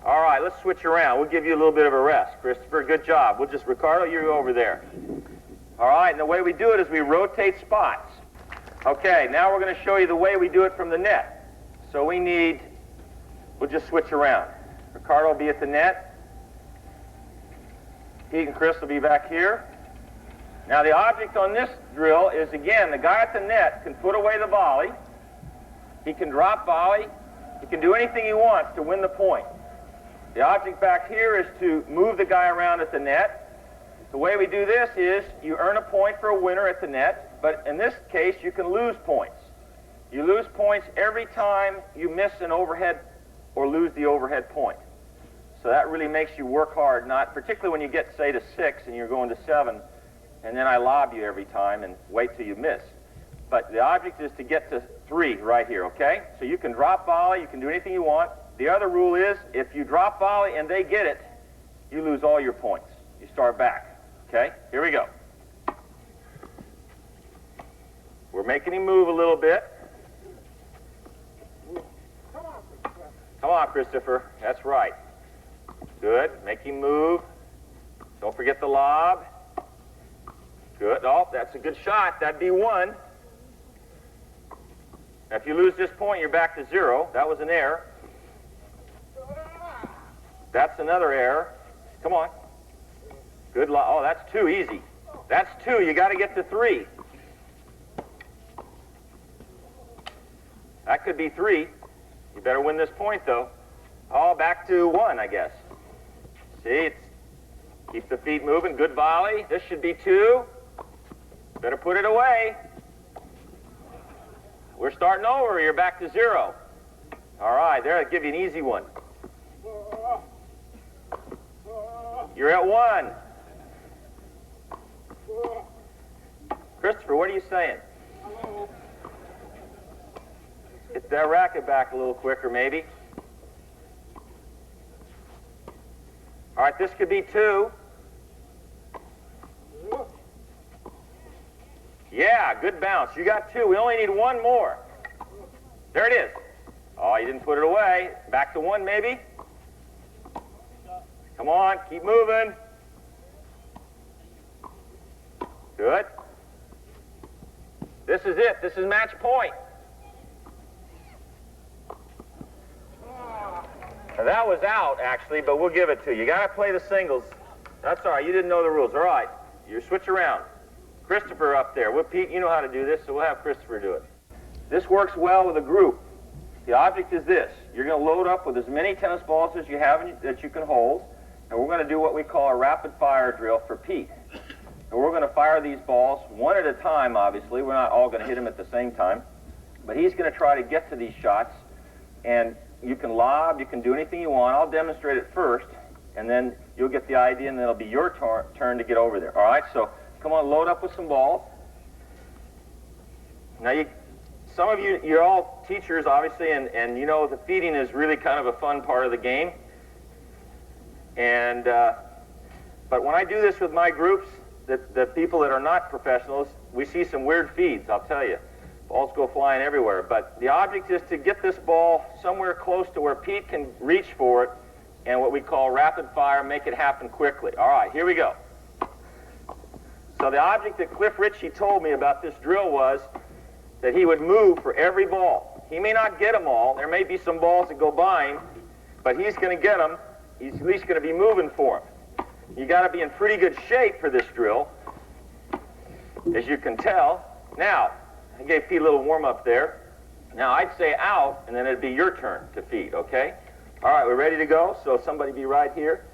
All right, let's switch around. We'll give you a little bit of a rest. Christopher, good job. We'll just, Ricardo, you're over there. All right, and the way we do it is we rotate spots. Okay, now we're going to show you the way we do it from the net. So we'll just switch around. Ricardo will be at the net. Pete and Chris will be back here. Now the object on this drill is, again, the guy at the net can put away the volley. He can drop volley. He can do anything he wants to win the point. The object back here is to move the guy around at the net. The way we do this is you earn a point for a winner at the net, but in this case you can lose points. You lose points every time you miss an overhead or lose the overhead point. So that really makes you work hard, not particularly when you get, say, to 6 and you're going to 7, and then I lob you every time and wait till you miss. But the object is to get to 3 right here, okay? So you can drop volley, you can do anything you want. The other rule is if you drop volley and they get it, you lose all your points. You start back, okay? Here we go. We're making him move a little bit. Come on, Christopher. That's right. Good. Make him move. Don't forget the lob. Good. Oh, that's a good shot. That'd be 1. Now, if you lose this point, you're back to 0. That was an error. That's another error. Come on. Good lob. Oh, that's 2. Easy. That's 2. You got to get to 3. That could be 3. You better win this point, though. Oh, back to 1, I guess. See, keep the feet moving. Good volley. This should be 2. Better put it away. We're starting over. You're back to 0. All right, there, I'll give you an easy one. You're at 1. Christopher, what are you saying? Get that racket back a little quicker, maybe. All right, this could be 2. Yeah, good bounce. You got 2. We only need 1 more. There it is. Oh, you didn't put it away. Back to 1, maybe. Come on, keep moving. Good. This is it. This is match point. Now, that was out, actually, but we'll give it to you. You got to play the singles. That's all right. You didn't know the rules. All right. You switch around. Christopher up there. Well, Pete, you know how to do this, so we'll have Christopher do it. This works well with a group. The object is this. You're going to load up with as many tennis balls as you have that you can hold, and we're going to do what we call a rapid-fire drill for Pete. And we're going to fire these balls one at a time, obviously. We're not all going to hit them at the same time. But he's going to try to get to these shots, and you can lob, you can do anything you want. I'll demonstrate it first, and then you'll get the idea, and then it'll be your turn to get over there. All right, so come on, load up with some balls. Now, some of you, you're all teachers, obviously, and you know the feeding is really kind of a fun part of the game. And but when I do this with my groups, the people that are not professionals, we see some weird feeds, I'll tell you. Balls go flying everywhere. But the object is to get this ball somewhere close to where Pete can reach for it, and what we call rapid fire, make it happen quickly. All right, here we go. So the object that Cliff Ritchie told me about this drill was that he would move for every ball. He may not get them all. There may be some balls that go by him, but he's going to get them. He's at least going to be moving for them. You got to be in pretty good shape for this drill, as you can tell. Now, I gave Pete a little warm-up there. Now, I'd say out, and then it'd be your turn to feed, okay? All right, we're ready to go, so somebody be right here.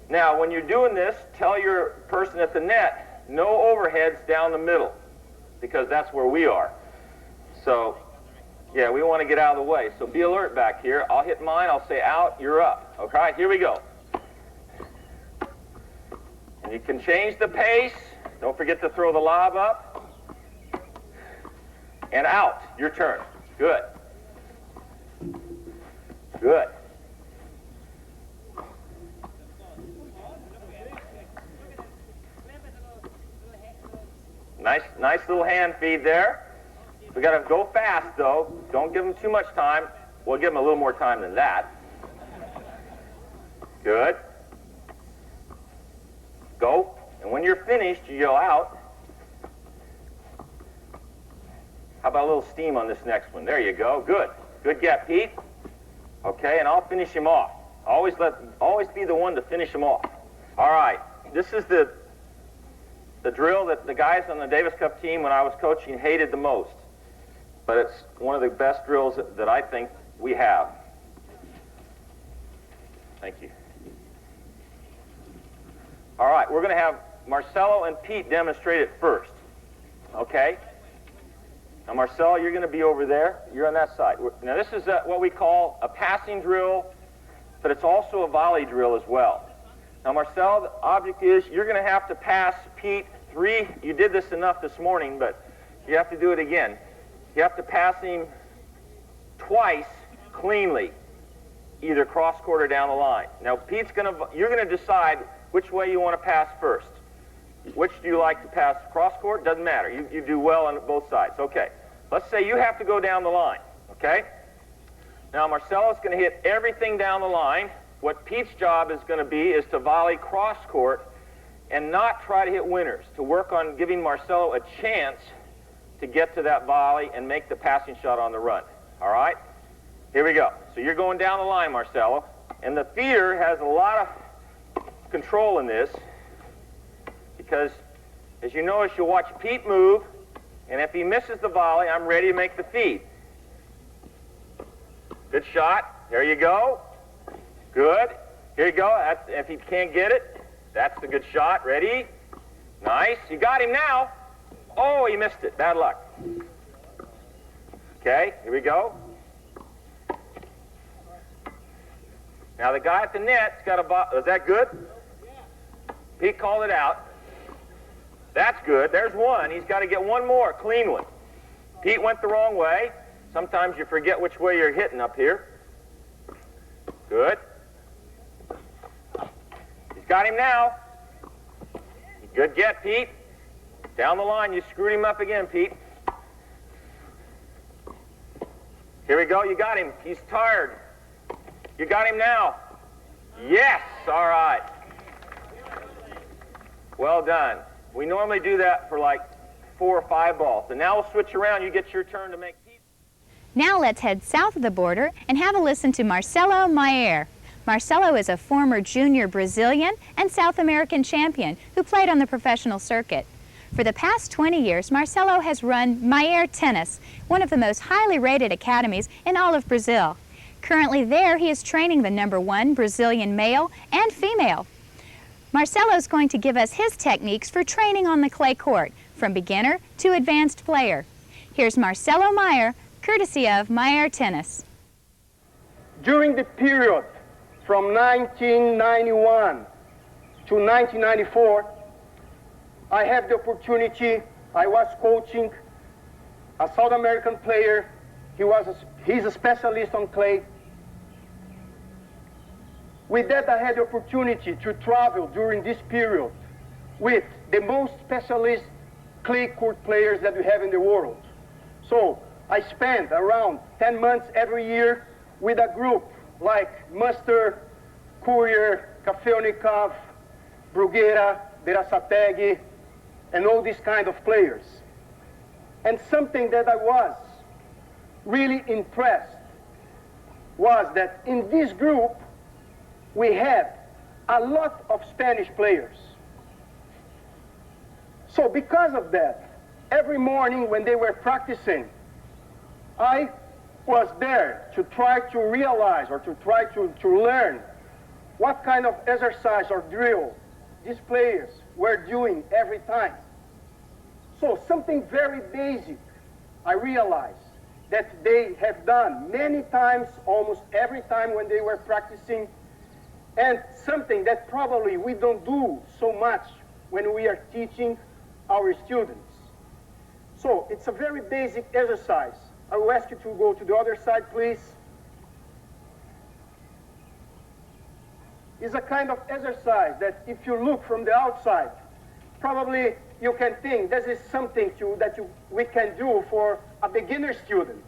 Now, when you're doing this, tell your person at the net, no overheads down the middle, because that's where we are. So, yeah, we want to get out of the way. So be alert back here. I'll hit mine. I'll say out. You're up. Okay, here we go. And you can change the pace. Don't forget to throw the lob up. And out. Your turn. Good. Good. Nice little hand feed there. We got to go fast, though. Don't give them too much time. We'll give them a little more time than that. Good. Go. And when you're finished, you yell out. How about a little steam on this next one? There you go. Good. Good get, Pete. Okay, and I'll finish him off. Always be the one to finish him off. All right. This is the drill that the guys on the Davis Cup team when I was coaching hated the most. But it's one of the best drills that I think we have. Thank you. All right, we're going to have Marcelo and Pete demonstrate it first. Okay? Now, Marcelo, you're going to be over there. You're on that side. Now, this is what we call a passing drill, but it's also a volley drill as well. Now, Marcelo, the object is you're going to have to pass Pete 3. You did this enough this morning, but you have to do it again. You have to pass him twice cleanly, either cross court or down the line. Now, you're going to decide which way you want to pass first. Which do you like to pass cross court? Doesn't matter. You do well on both sides. Okay. Let's say you have to go down the line. Okay? Now, Marcelo's going to hit everything down the line. What Pete's job is going to be is to volley cross court and not try to hit winners, to work on giving Marcelo a chance to get to that volley and make the passing shot on the run. All right? Here we go. So you're going down the line, Marcelo. And the feeder has a lot of control in this because, as you notice, you'll watch Pete move, and if he misses the volley, I'm ready to make the feed. Good shot. There you go. Good. Here you go. If he can't get it, that's the good shot. Ready? Nice. You got him now. Oh, he missed it. Bad luck. Okay, here we go. Now the guy at the net's got a is that good? Pete called it out. That's good. There's one. He's got to get one more, clean one. Pete went the wrong way. Sometimes you forget which way you're hitting up here. Good. He's got him now. Good get, Pete. Down the line, you screwed him up again, Pete. Here we go. You got him. He's tired. You got him now. Yes. All right. Well done. We normally do that for like 4 or 5 balls. And now we'll switch around. You get your turn to make Pete. Now let's head south of the border and have a listen to Marcelo Meer. Marcelo is a former junior Brazilian and South American champion who played on the professional circuit. For the past 20 years, Marcelo has run Meer Tennis, one of the most highly rated academies in all of Brazil. Currently there, he is training the #1 Brazilian male and female. Marcelo is going to give us his techniques for training on the clay court, from beginner to advanced player. Here's Marcelo Meer, courtesy of Meer Tennis. During the period from 1991 to 1994, I had the opportunity, I was coaching a South American player. He's a specialist on clay. With that, I had the opportunity to travel during this period with the most specialist clay court players that we have in the world. So I spent around 10 months every year with a group like Muster, Courier, Kafelnikov, Bruguera, Berasategui, and all these kind of players. And something that I was really impressed was that in this group, we had a lot of Spanish players. So because of that, every morning when they were practicing, I was there to try to realize or to try to learn what kind of exercise or drill these players were doing every time. So something very basic, I realized that they have done many times, almost every time when they were practicing, and something that probably we don't do so much when we are teaching our students. So it's a very basic exercise. I will ask you to go to the other side, please. It's a kind of exercise that if you look from the outside, probably you can think this is something we can do for a beginner student.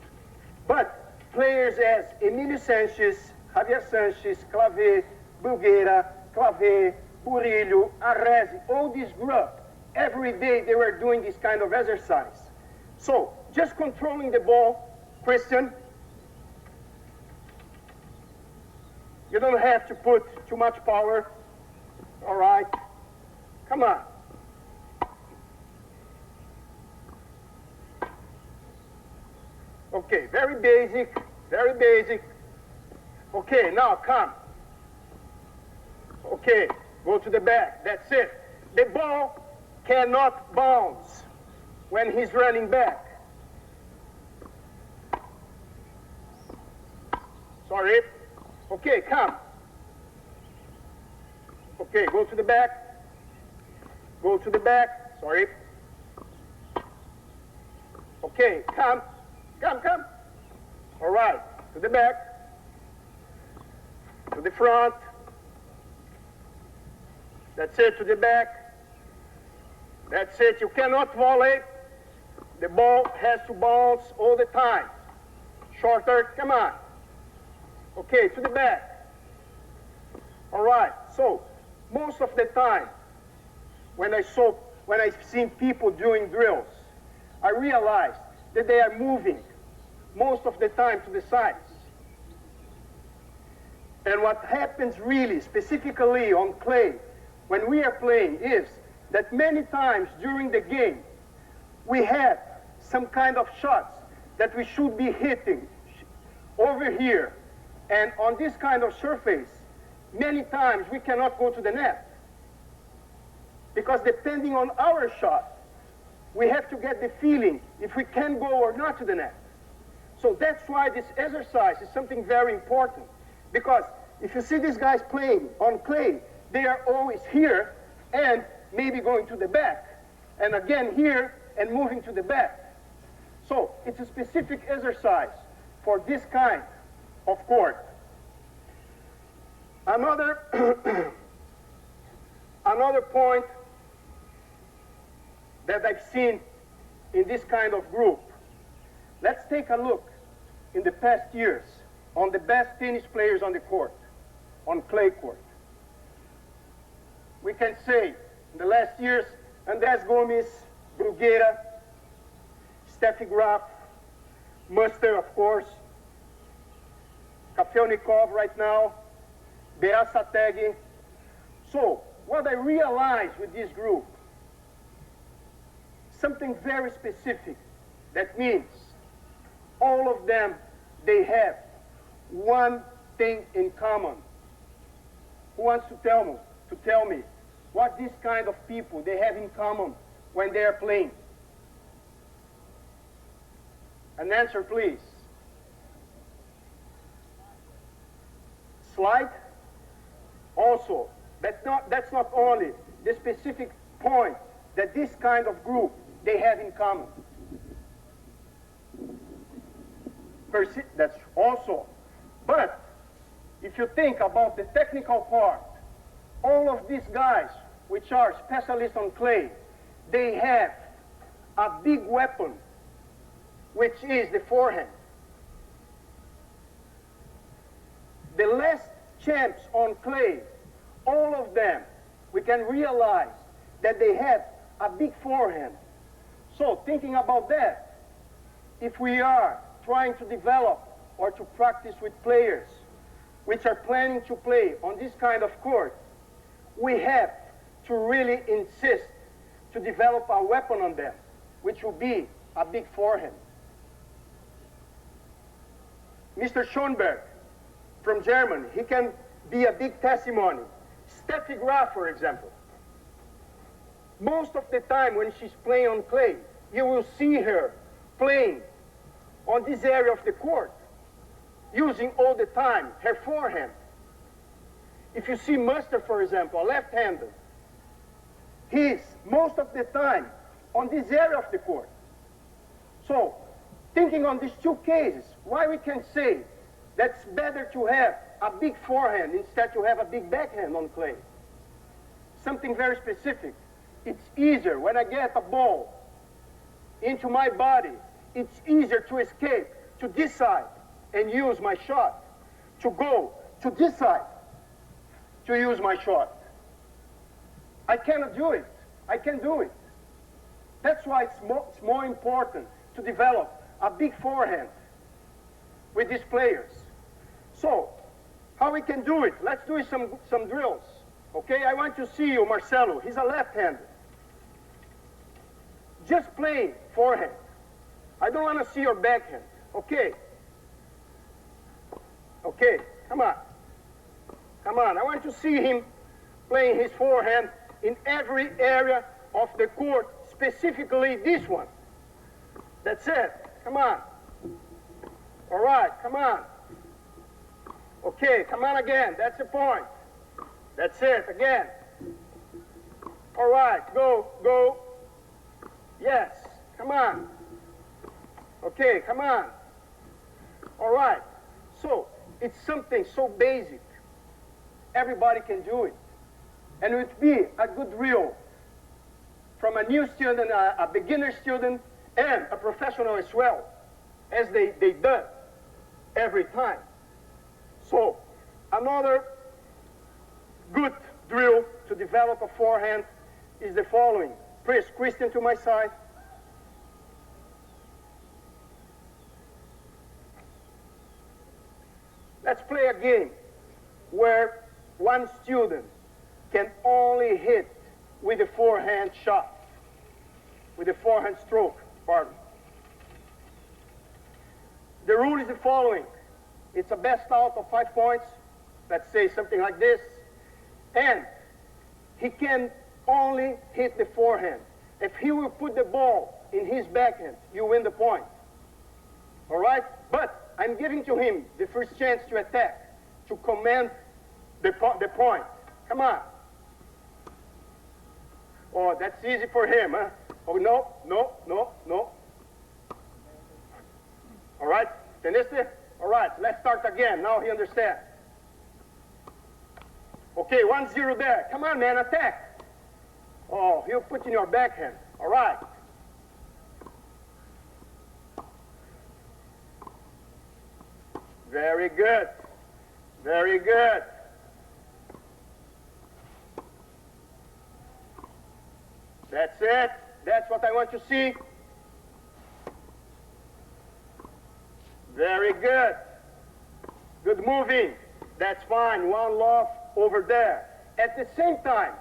But players as Emílio Sanches, Javier Sanches, Clavé, Bruguera, Clavé, Burilho, Arrezi, all this group, every day they were doing this kind of exercise. So, just controlling the ball, Christian. You don't have to put too much power. All right. Come on. Okay, very basic, very basic. Okay, now come. Okay, go to the back. That's it. The ball cannot bounce when he's running back. Sorry. Okay, come. Okay, go to the back. Go to the back. Sorry. Okay, come. Come, come. All right, to the back. To the front. That's it, to the back. That's it. You cannot volley. The ball has to bounce all the time. Shorter, come on. Okay, to the back. All right, so most of the time when I've seen people doing drills, I realized that they are moving most of the time to the sides. And what happens really, specifically on clay, when we are playing is that many times during the game, we have some kind of shots that we should be hitting over here. And on this kind of surface, many times we cannot go to the net. Because depending on our shot, we have to get the feeling if we can go or not to the net. So that's why this exercise is something very important. Because if you see these guys playing on clay, they are always here and maybe going to the back. And again here and moving to the back. So it's a specific exercise for this kind of court. Another point that I've seen in this kind of group. Let's take a look in the past years on the best tennis players on the court, on clay court. We can say in the last years, Andrés Gomes, Bruguera, Steffi Graf, Muster, of course, Kafelnikov right now, Berasategui. So what I realized with this group, something very specific. That means all of them, they have one thing in common. Who wants to tell me what these kind of people they have in common when they are playing? An answer, please. Slide. Also, that's not only the specific point that this kind of group they have in common. That's also. But if you think about the technical part, all of these guys, which are specialists on clay, they have a big weapon, which is the forehand. The last champs on clay, all of them, we can realize that they have a big forehand. So thinking about that, if we are trying to develop or to practice with players which are planning to play on this kind of court, we have to really insist to develop a weapon on them, which will be a big forehand. Mr. Schönborn from Germany, he can be a big testimony. Steffi Graf, for example. Most of the time when she's playing on clay, you will see her playing on this area of the court, using all the time her forehand. If you see Muster, for example, a left-hander, he's most of the time on this area of the court. So, thinking on these two cases, why we can say that's better to have a big forehand instead to have a big backhand on clay. Something very specific. It's easier when I get a ball into my body, it's easier to escape to this side and use my shot, to go to this side to use my shot. I cannot do it. I can do it. That's why it's more important to develop a big forehand with these players. So, how we can do it? Let's do some drills. Okay, I want to see you, Marcelo. He's a left-hander. Just playing forehand. I don't want to see your backhand. Okay. Okay, come on. Come on, I want to see him playing his forehand in every area of the court, specifically this one. That's it. Come on. All right, come on. Okay, come on again. That's the point. That's it, again. All right, go, go. Yes, come on. Okay, come on. All right. So, it's something so basic. Everybody can do it. And it would be a good drill from a new student, a beginner student, and a professional as well, as they do every time. So, another good drill to develop a forehand is the following. Please, Christian, to my side. Let's play a game where one student can only hit with a forehand shot, with a forehand stroke, pardon. The rule is the following. It's a best out of 5 points, let's say something like this, and he can only hit the forehand. If he will put the ball in his backhand, you win the point. All right? But I'm giving to him the first chance to attack, to command the point. Come on. Oh, that's easy for him, huh? Oh, no, no, no, no. All right? Entendeste? All right, let's start again. Now he understands. Okay, 1-0 there. Come on, man, attack. Oh, he'll put in your backhand. All right. Very good. Very good. That's it. That's what I want to see. Very good. Good moving. That's fine. One love over there. At the same time,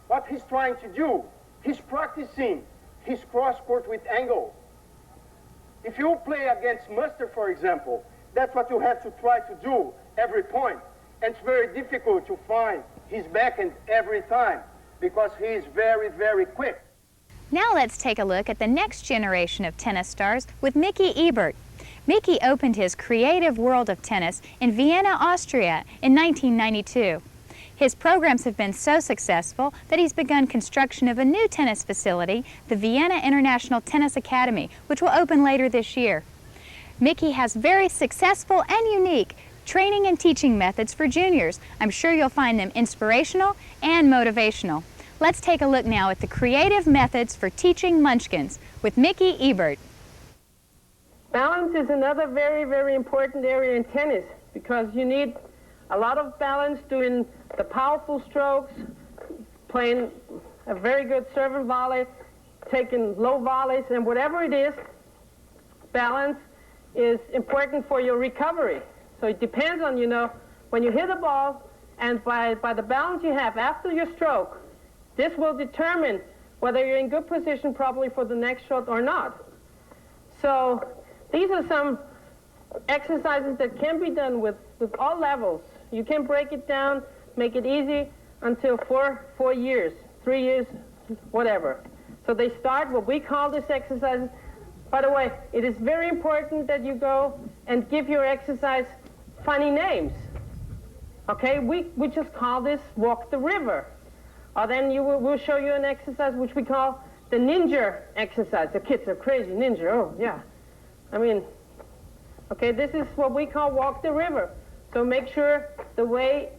what he's trying to do, he's practicing his cross-court with angle. If you play against Muster, for example, that's what you have to try to do every point. And it's very difficult to find his backhand every time because he is very, very quick. Now let's take a look at the next generation of tennis stars with Mickey Ebert. Mickey opened his creative world of tennis in Vienna, Austria in 1992. His programs have been so successful that he's begun construction of a new tennis facility, the Vienna International Tennis Academy, which will open later this year. Mickey has very successful and unique training and teaching methods for juniors. I'm sure you'll find them inspirational and motivational. Let's take a look now at the creative methods for teaching munchkins with Mickey Ebert. Balance is another very, very important area in tennis because you need a lot of balance doing the powerful strokes, playing a very good serve and volley, taking low volleys, and whatever it is, balance is important for your recovery. So it depends on, you know, when you hit a ball and by the balance you have after your stroke, this will determine whether you're in good position probably for the next shot or not. So these are some exercises that can be done with all levels. You can break it down, make it easy until 4 years, 3 years, whatever. So they start what we call this exercise. By the way, it is very important that you go and give your exercise funny names. Okay, we just call this walk the river. Or then we'll show you an exercise which we call the ninja exercise. The kids are crazy, ninja, oh yeah. I mean, okay, this is what we call walk the river. So make sure the way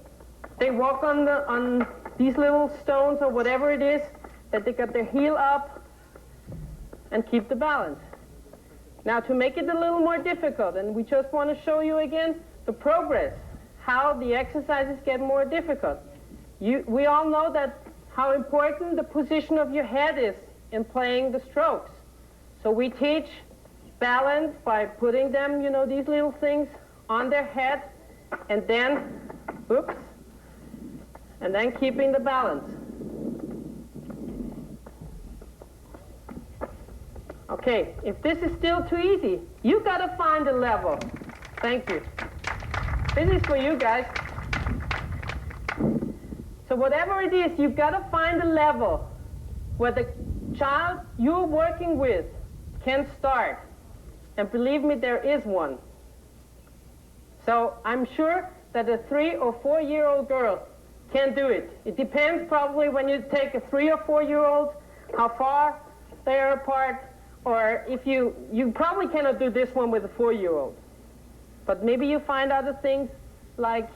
they walk on these little stones or whatever it is, that they got their heel up and keep the balance. Now to make it a little more difficult, and we just want to show you again the progress, how the exercises get more difficult. We all know that how important the position of your head is in playing the strokes. So we teach balance by putting them, you know, these little things on their head, and then, oops, and then keeping the balance. Okay, if this is still too easy, you gotta find a level. Thank you. This is for you guys. So So whatever it is, you've got to find a level where the child you're working with can start. And believe me, there is one. So I'm sure that a 3 or 4 year old girl can do it. It depends probably when you take a 3 or 4 year old, how far they are apart, or if you probably cannot do this one with a 4 year old. But maybe you find other things like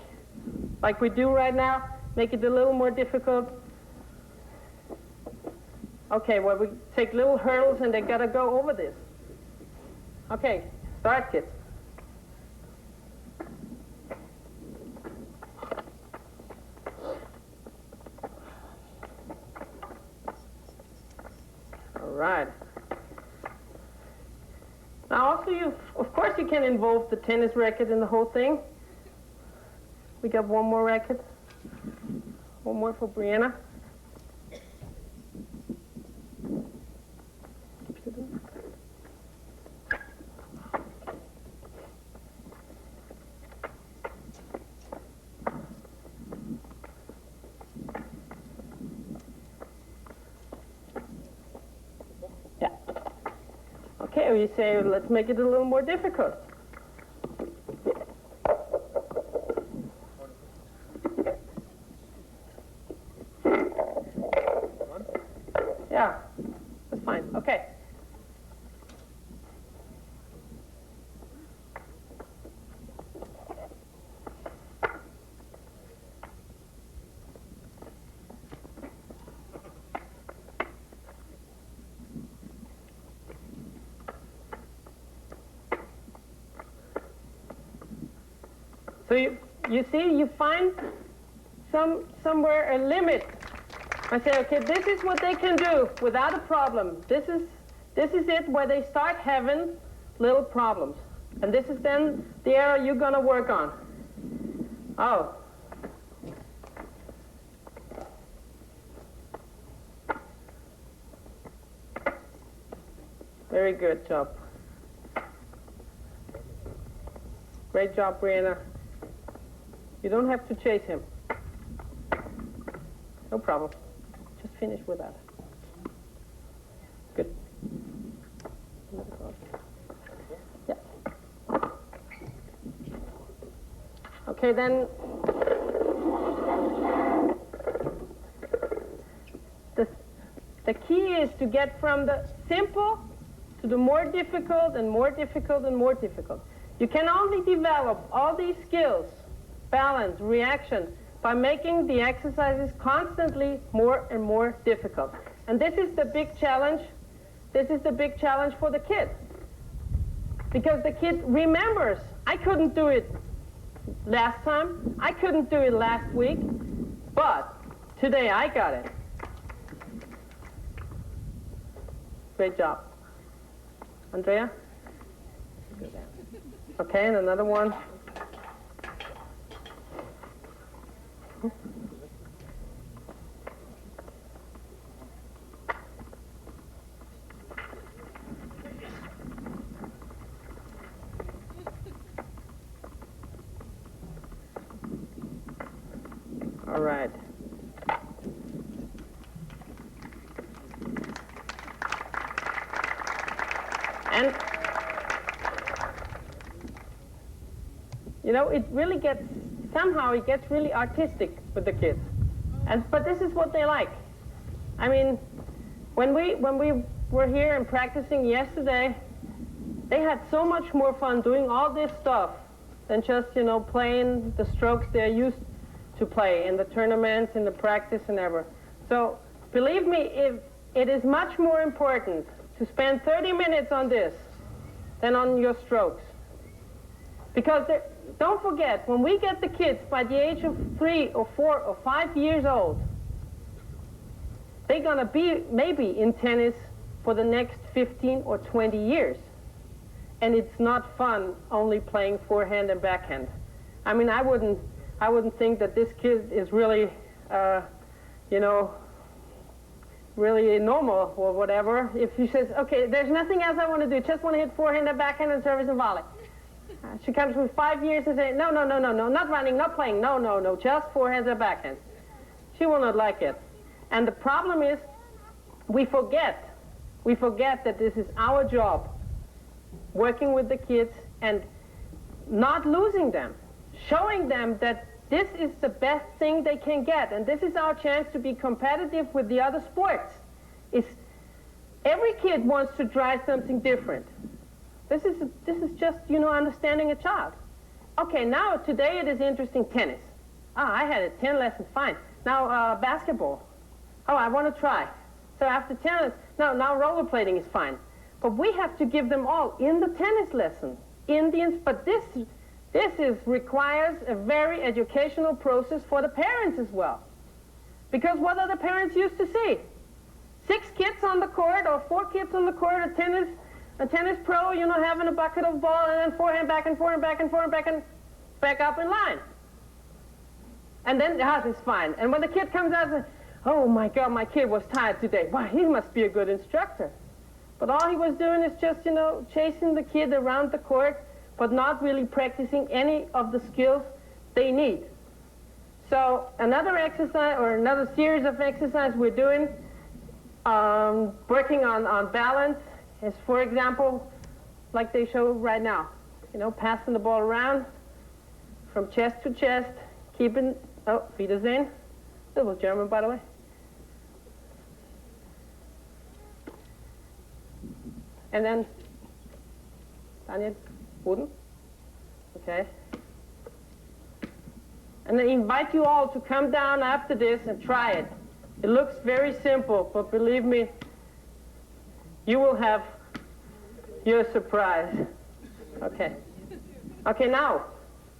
we do right now, make it a little more difficult. Okay, well, we take little hurdles and they gotta go over this. Okay, start, kids. All right. Now also of course you can involve the tennis racket in the whole thing. We got one more racket. One more for Brianna. Yeah. Okay, or you say, let's make it a little more difficult. Yeah, that's fine. Okay. So you see, you find somewhere a limit. I say, okay, this is what they can do without a problem. This is it where they start having little problems. And this is then the area you're going to work on. Oh. Very good job. Great job, Brianna. You don't have to chase him. No problem. Just finish with that. Good. Yeah. Okay, then the key is to get from the simple to the more difficult and more difficult and more difficult. You can only develop all these skills, balance, reaction, by making the exercises constantly more and more difficult. And this is the big challenge. This is the big challenge for the kid. Because the kid remembers, I couldn't do it last time, I couldn't do it last week, but today I got it. Great job. Andrea? Okay, and another one. All right. And you know, it really gets, somehow it gets really artistic with the kids. But this is what they like. I mean, when we were here and practicing yesterday, they had so much more fun doing all this stuff than just, you know, playing the strokes they're used to play in the tournaments, in the practice and ever. So believe me, it is much more important to spend 30 minutes on this than on your strokes. Because don't forget, when we get the kids by the age of 3 or 4 or 5 years old, they're going to be maybe in tennis for the next 15 or 20 years. And it's not fun only playing forehand and backhand. I mean, I wouldn't think that this kid is really, you know, really normal or whatever. If he says, okay, there's nothing else I want to do, just want to hit forehand and backhand and service and volley. She comes with 5 years and says, no, not running, not playing, no, just forehand and backhand. She will not like it. And the problem is, we forget that this is our job, working with the kids and not losing them, showing them that this is the best thing they can get, and this is our chance to be competitive with the other sports. Every kid wants to try something different. This is just, understanding a child. Okay, now today it is interesting tennis. I had a 10 lesson, fine. Now basketball. Oh, I want to try. So after tennis, now rollerblading is fine. But we have to give them all in the tennis lesson. But this requires a very educational process for the parents as well. Because what are the parents used to see? 6 kids on the court or 4 kids on the court, a tennis pro, having a bucket of ball and then forehand, back and forehand, back and forehand, back up in line. And then the house is fine. And when the kid comes out and says, oh my God, my kid was tired today. Why, he must be a good instructor. But all he was doing is just, chasing the kid around the court, but not really practicing any of the skills they need. So another exercise, or another series of exercises we're doing, working on balance, is, for example, like they show right now, passing the ball around from chest to chest, keeping, Wiedersehen. That was German, by the way. And then, Daniel, Boden. Okay. And then invite you all to come down after this and try it. It looks very simple, but believe me, you will have your surprise. Okay. Okay, now,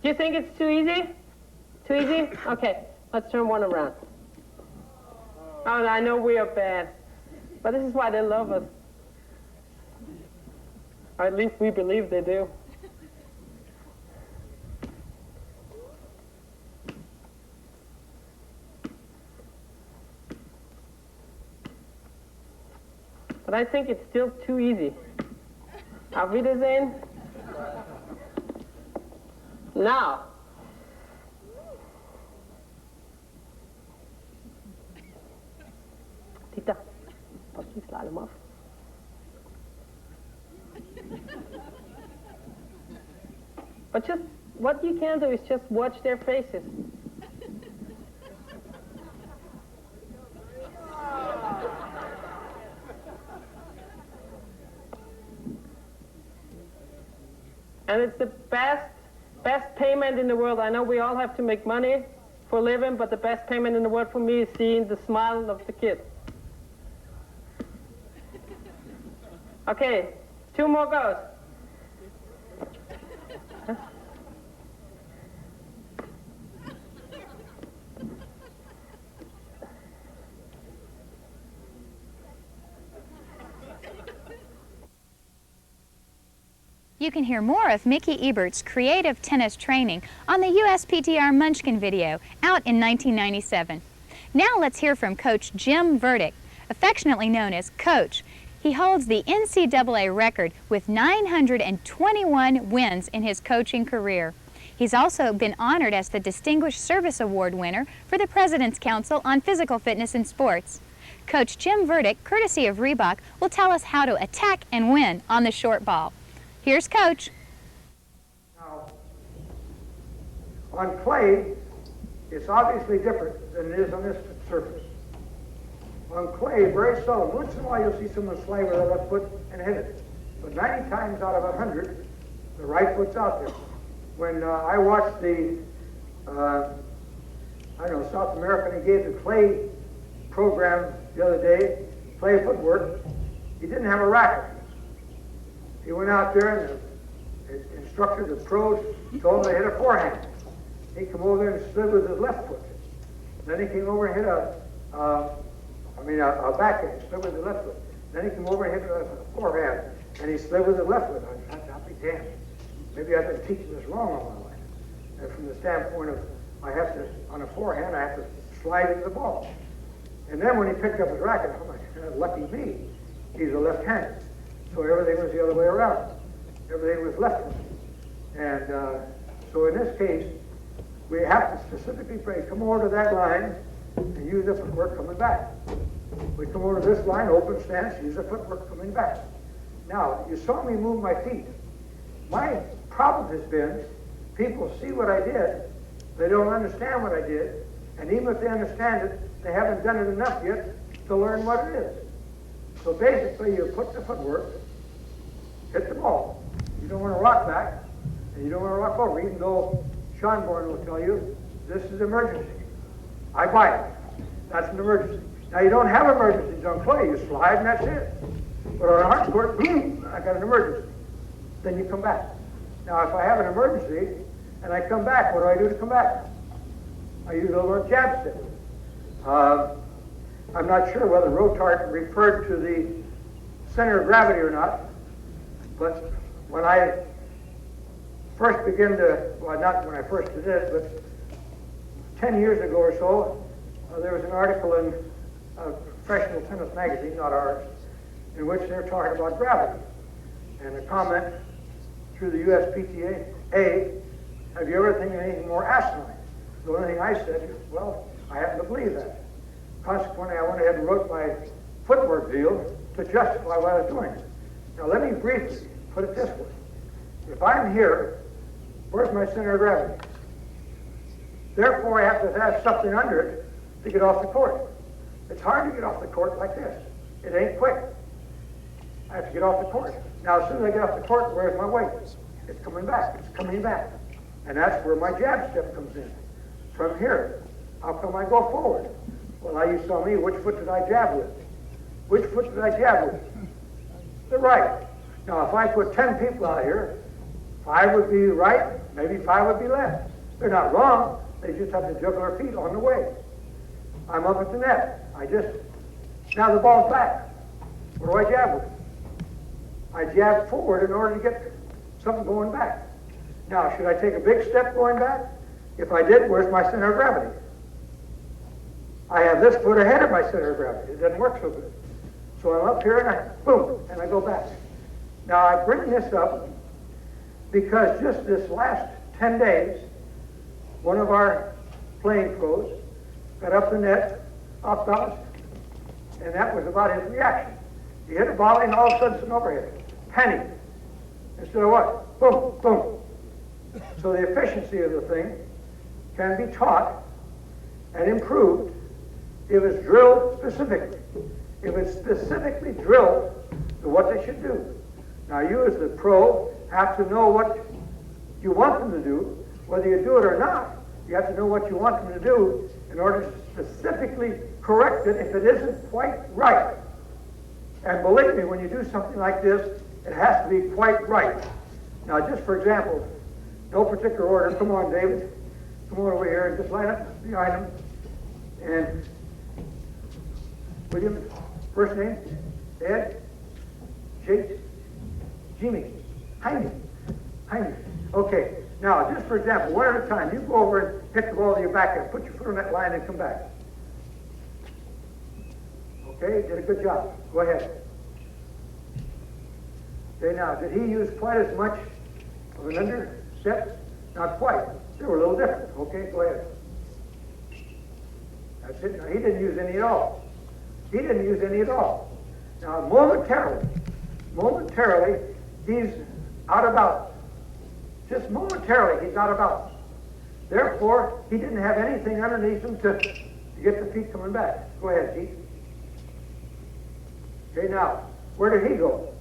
do you think it's too easy? Too easy? Okay, let's turn one around. Oh, I know we are bad, but this is why they love us. Or at least we believe they do. But I think it's still too easy. Auf Wiedersehen. Now, Tita, pass die Slalom auf. But just, what you can do is just watch their faces. And it's the best payment in the world. I know we all have to make money for a living, but the best payment in the world for me is seeing the smile of the kid. Okay, 2 more goes. You can hear more of Mickey Ebert's creative tennis training on the USPTR Munchkin video, out in 1997. Now let's hear from Coach Jim Verdieck, affectionately known as Coach. He holds the NCAA record with 921 wins in his coaching career. He's also been honored as the Distinguished Service Award winner for the President's Council on Physical Fitness in Sports. Coach Jim Verdieck, courtesy of Reebok, will tell us how to attack and win on the short ball. Here's Coach. Now, on clay, it's obviously different than it is on this surface. On clay, very seldom, once in a while you'll see someone slide with their left foot and hit it. But 90 times out of 100, the right foot's out there. When I watched the, South American, he gave the clay program the other day, clay footwork, he didn't have a racket. He went out there and the instructor, the pros, told him to hit a forehand. He came over there and slid with his left foot. Then he came over and hit a backhand, slid with his left foot. Then he came over and hit a forehand, and he slid with his left foot. I thought, I'll be damned. Maybe I've been teaching this wrong all my life. And from the standpoint of, on a forehand, I have to slide into the ball. And then when he picked up his racket, oh my God, lucky me, he's a left-hander. So everything was the other way around. Everything was left. And so in this case, we have to specifically pray, come over to that line, and use the footwork coming back. We come over to this line, open stance, use the footwork coming back. Now, you saw me move my feet. My problem has been, people see what I did, they don't understand what I did, and even if they understand it, they haven't done it enough yet to learn what it is. So basically, you put the footwork, hit the ball. You don't want to rock back, and you don't want to rock over, even though Schönborn will tell you, this is emergency. I buy it. That's an emergency. Now, you don't have emergencies on clay. You slide, and that's it. But on a hard court, boom, I got an emergency. Then you come back. Now, if I have an emergency, and I come back, what do I do to come back? I use a little jab step. I'm not sure whether Rotart referred to the center of gravity or not, but when I first began to, well, not when I first did it, but 10 years ago or so, there was an article in a professional tennis magazine, not ours, in which they're talking about gravity. And a comment through the USPTA, have you ever think of anything more asinine? The only thing I said is, well, I happen to believe that. Consequently, I went ahead and wrote my footwork deal to justify what I was doing. Now, let me briefly put it this way. If I'm here, where's my center of gravity? Therefore, I have to have something under it to get off the court. It's hard to get off the court like this. It ain't quick. I have to get off the court. Now, as soon as I get off the court, where's my weight? It's coming back. It's coming back. And that's where my jab step comes in. From here, how come I go forward? Well, now you saw me, which foot did I jab with? Which foot did I jab with? The right. Now, if I put 10 people out here, 5 would be right, maybe 5 would be left. They're not wrong. They just have to juggle their feet on the way. I'm up at the net. Now the ball's back. What do I jab with? I jab forward in order to get something going back. Now, should I take a big step going back? If I did, where's my center of gravity? I have this foot ahead of my center of gravity. It doesn't work so good. So I'm up here and I go back. Now, I bring this up because just this last 10 days, one of our playing pros got up the net, off balance, and that was about his reaction. He hit a volley and all of a sudden it's an overhead. Panic. Instead of what? Boom, boom. So the efficiency of the thing can be taught and improved if it's drilled specifically. If it's specifically drilled to what they should do. Now you as the pro have to know what you want them to do. Whether you do it or not, you have to know what you want them to do in order to specifically correct it if it isn't quite right. And believe me, when you do something like this, it has to be quite right. Now, just for example, no particular order. Come on, David. Come on over here and just line up behind him. And William, first name, Ed, Jake, Jimmy, Jaime. Okay. Now, just for example, one at a time, you go over and hit the ball to your back and put your foot on that line and come back. Okay, did a good job. Go ahead. Okay, now, did he use quite as much of an underset? Not quite. They were a little different. Okay, go ahead. That's it. Now, he didn't use any at all. Now, momentarily, he's out of balance. Just momentarily, he's out of balance. Therefore, he didn't have anything underneath him to get the feet coming back. Go ahead, Pete. Okay, now, where did he go?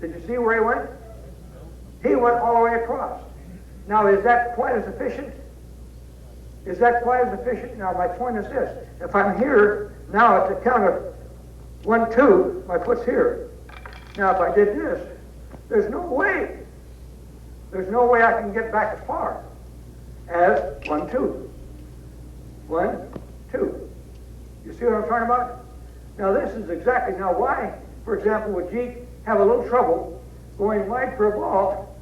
Did you see where he went? He went all the way across. Now, is that quite as efficient? Now, my point is this. If I'm here, now at the count of 1, 2, my foot's here. Now, if I did this, there's no way I can get back as far as 1, 2. 1, 2. You see what I'm talking about? Now, this is exactly, now why, for example, would Jeek have a little trouble going wide for a ball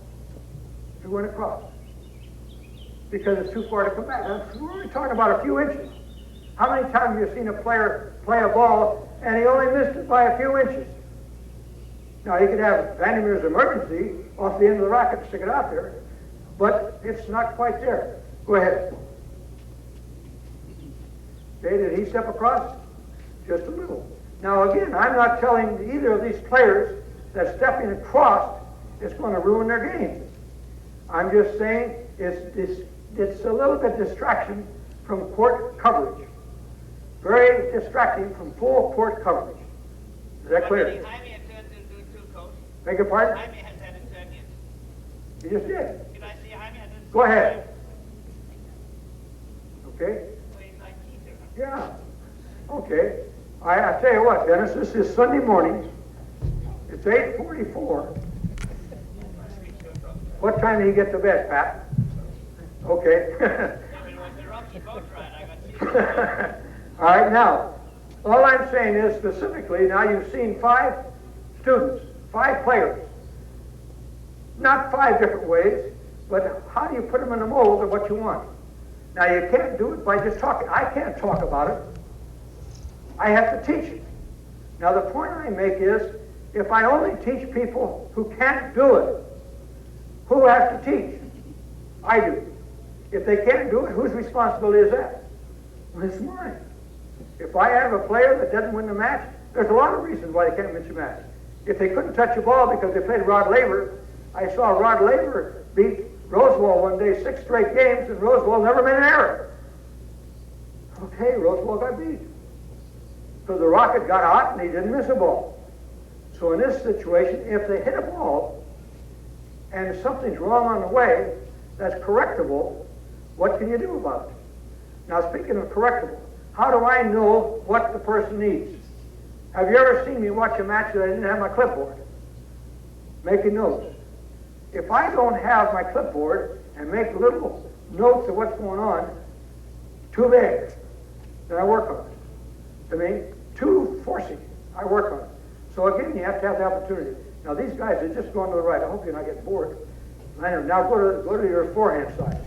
to win across? Because it's too far to come back. Now, we're only talking about a few inches. How many times have you seen a player play a ball and he only missed it by a few inches? Now, he could have Vandermeer's emergency off the end of the racket to stick it out there, but it's not quite there. Go ahead. Okay, did he step across? Just a little. Now again, I'm not telling either of these players that stepping across is going to ruin their game. I'm just saying it's a little bit distraction from court coverage. Very distracting from full court coverage. Is that clear? Jaime had turned into two, coach. Beg your pardon? Jaime has had a turn yet. You just did. Did I see Jaime had a Go ahead. Okay? So he's like Peter. Yeah. Okay. I tell you what, Dennis, this is Sunday morning. It's 8:44. What time do you get to bed, Pat? Okay. All right, now, all I'm saying is specifically, now you've seen 5 students, 5 players. Not 5 different ways, but how do you put them in the mold of what you want? Now, you can't do it by just talking. I can't talk about it. I have to teach it. Now, the point I make is, if I only teach people who can't do it, who has to teach? I do. If they can't do it, whose responsibility is that? Well, it's mine. If I have a player that doesn't win the match, there's a lot of reasons why they can't win the match. If they couldn't touch a ball because they played Rod Laver, I saw Rod Laver beat Rosewall one day 6 straight games, and Rosewall never made an error. Okay, Rosewall got beat. So the Rocket got hot and he didn't miss a ball. So in this situation, if they hit a ball and something's wrong on the way that's correctable, what can you do about it? Now, speaking of correctable, how do I know what the person needs? Have you ever seen me watch a match that I didn't have my clipboard? Making notes. If I don't have my clipboard and make little notes of what's going on, too big, then I work on it. I mean, too forcing, I work on it. So again, you have to have the opportunity. Now, these guys are just going to the right. I hope you're not getting bored. Now go to your forehand side.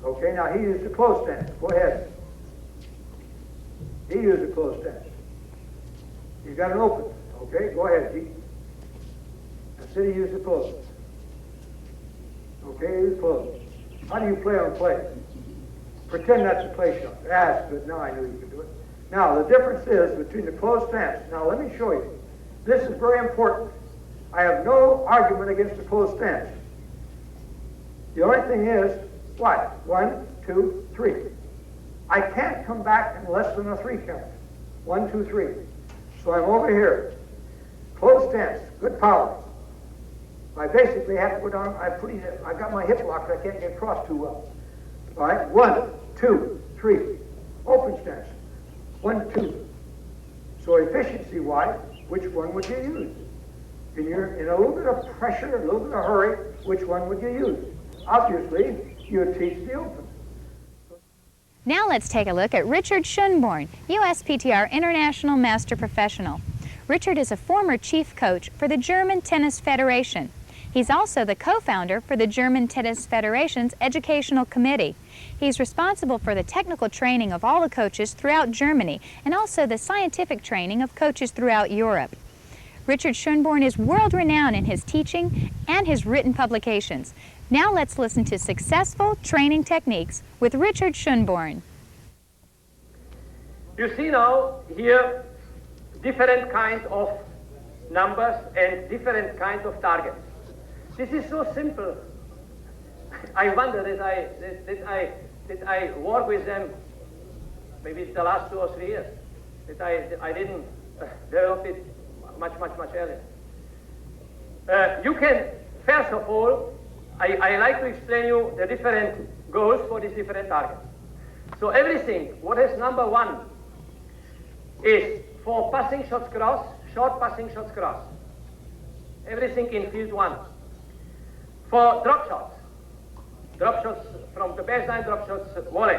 Okay, now he used a close stance. Go ahead. He used a close stance. He's got an open. Okay, go ahead, G. Now, City used a close. Okay, he's close. How do you play on play? Pretend that's a play shot. That's good. Now I knew you could do it. Now, the difference is between the closed stance. Now, let me show you. This is very important. I have no argument against the closed stance. The only thing is, what? 1, 2, 3. I can't come back in less than a 3 count. 1, 2, 3. So I'm over here. Closed stance. Good power. I basically have to go down. I got my hip locked. I can't get across too well. All right? 1, 2, 3. Open stance. 1, 2. So efficiency-wise, which one would you use? In a little bit of pressure, a little bit of hurry, which one would you use? Obviously, you would teach the open. Now let's take a look at Richard Schönborn, USPTR International Master Professional. Richard is a former chief coach for the German Tennis Federation. He's also the co-founder for the German Tennis Federation's Educational Committee. He's responsible for the technical training of all the coaches throughout Germany and also the scientific training of coaches throughout Europe. Richard Schönborn is world-renowned in his teaching and his written publications. Now let's listen to successful training techniques with Richard Schönborn. You see now here different kinds of numbers and different kinds of targets. This is so simple. I wonder that I work with them maybe the last 2 or 3 years. That I didn't develop it much earlier. You can, first of all, I like to explain you the different goals for these different targets. So everything, what is number 1, is for passing shots cross, short passing shots cross. Everything in field 1. For drop shots from the baseline, drop shots volley.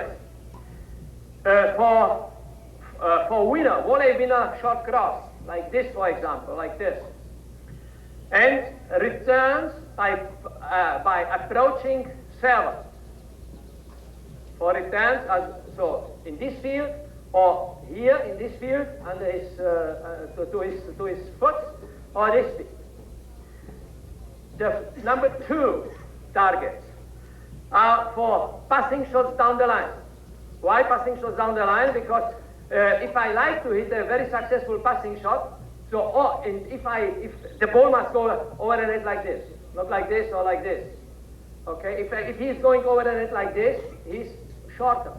For winner, volley winner, short cross, like this, for example, like this. And returns by approaching server. For returns, so in this field, or here in this field, under his, to his foot, or this field. The number 2 targets are for passing shots down the line. Why passing shots down the line? Because if I like to hit a very successful passing shot, so and if the ball must go over the net like this, not like this or like this. Okay, if he's going over the net like this, he's shorter.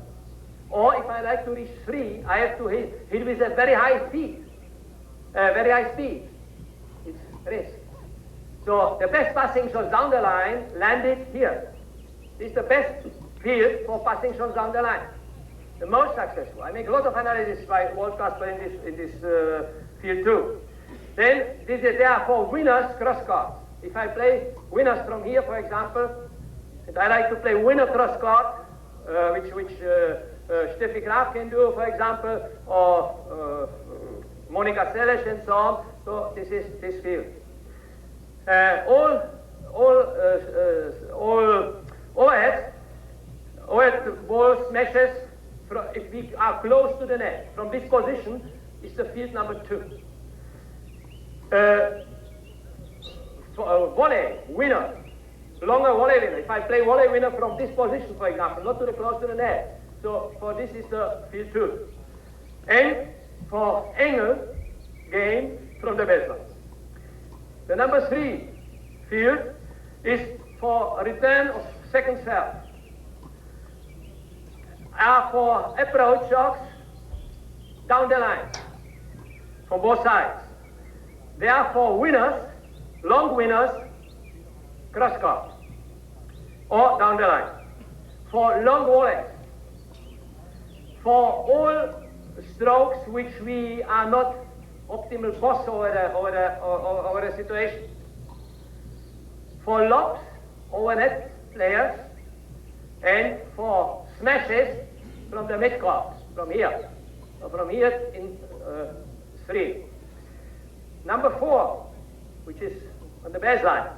Or if I like to reach 3, I have to hit with a very high speed. It's risk. So the best passing shots down the line landed here. This is the best field for passing shots down the line. The most successful. I make a lot of analysis by world-class players in this field too. Then there are for winners cross court. If I play winners from here, for example, and I like to play winner cross court, which Steffi Graf can do, for example, or Monica Seles and so on. So this is this field. All overhead ball smashes. If we are close to the net, from this position is the field number 2. Volley winner, longer volley winner. If I play volley winner from this position, for example, not close to the net, so for this is the field 2. And for angle game from the baseline. The number 3 field is for return of second serve. Are for approach shots down the line from both sides. They are for winners, long winners, cross court or down the line. For long volleys, for all strokes which we are not optimal boss over the situation. For lobs over net players and for smashes from the midcourt, from here. So from here in 3. Number 4, which is on the baseline.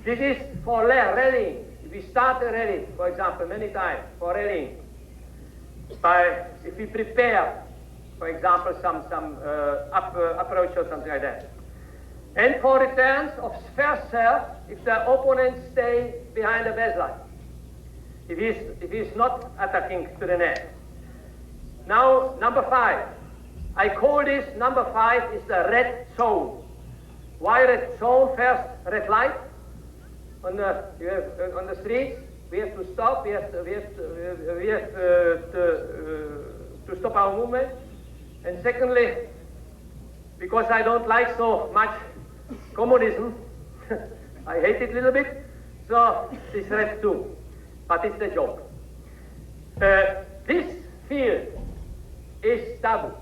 This is for rallying. If we start a rally, for example, many times for rallying, if we prepare, for example, some approach or something like that. And for returns of first serve, if the opponent stay behind the baseline. If he's not attacking to the net. Now, number 5. I call this number 5 is the red zone. Why red zone? First, red light on the streets. We have to stop. We have to stop our movement. And secondly, because I don't like so much communism, I hate it a little bit. So this red too. But it's the joke. This field is taboo.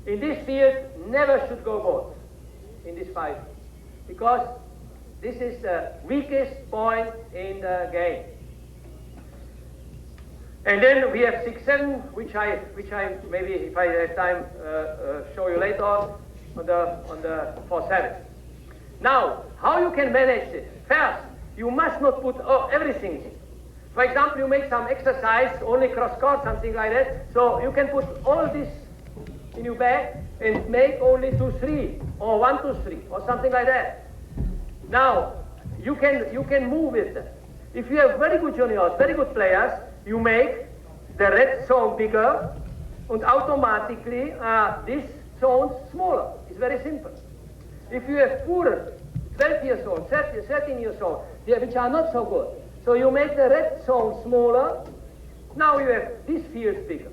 In this field, never should go both in this fight, because this is the weakest point in the game. And then we have 6, 7, which I maybe if I have time show you later on the 4, 7. Now, how you can manage this? First, you must not put everything in. For example, you make some exercise, only cross-court, something like that, so you can put all this in your bag and make only 2, 3, or 1, 2, 3, or something like that. Now, you can move with them. If you have very good juniors, very good players, you make the red zone bigger, and automatically this zone smaller. It's very simple. If you have poor 12 years old, 13 years old, which are not so good, so you make the red zone smaller. Now you have this field bigger.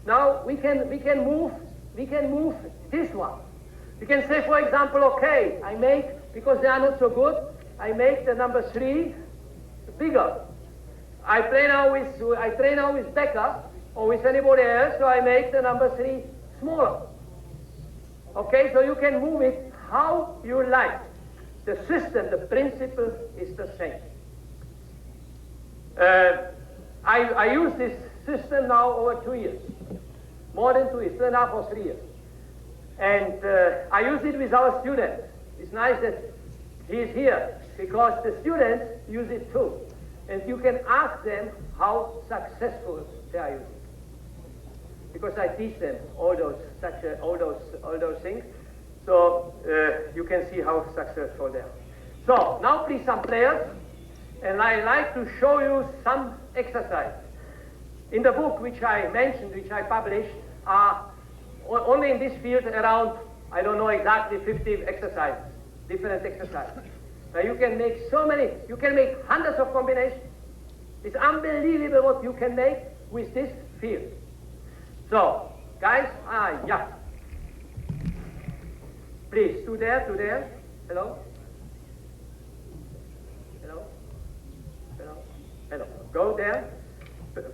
Now we can move this one. We can say, for example, okay, I make, because they are not so good, I make the number 3 bigger. I train now with Becker or with anybody else, so I make the number 3 smaller. Okay, so you can move it how you like. The system, the principle is the same. I use this system now over 2 years. More than 2 years, 2.5 or 3 years. And I use it with our students. It's nice that he's here, because the students use it too. And you can ask them how successful they are using it. Because I teach them all those things. So you can see how successful they are. So now please some players. And I like to show you some exercise. In the book which I mentioned, which I published, are only in this field around, I don't know exactly, 50 exercises, different exercises. Now you can make so many, you can make hundreds of combinations. It's unbelievable what you can make with this field. So, guys, yeah. Please, to there. Hello? Hello? Hello? Hello. Go there.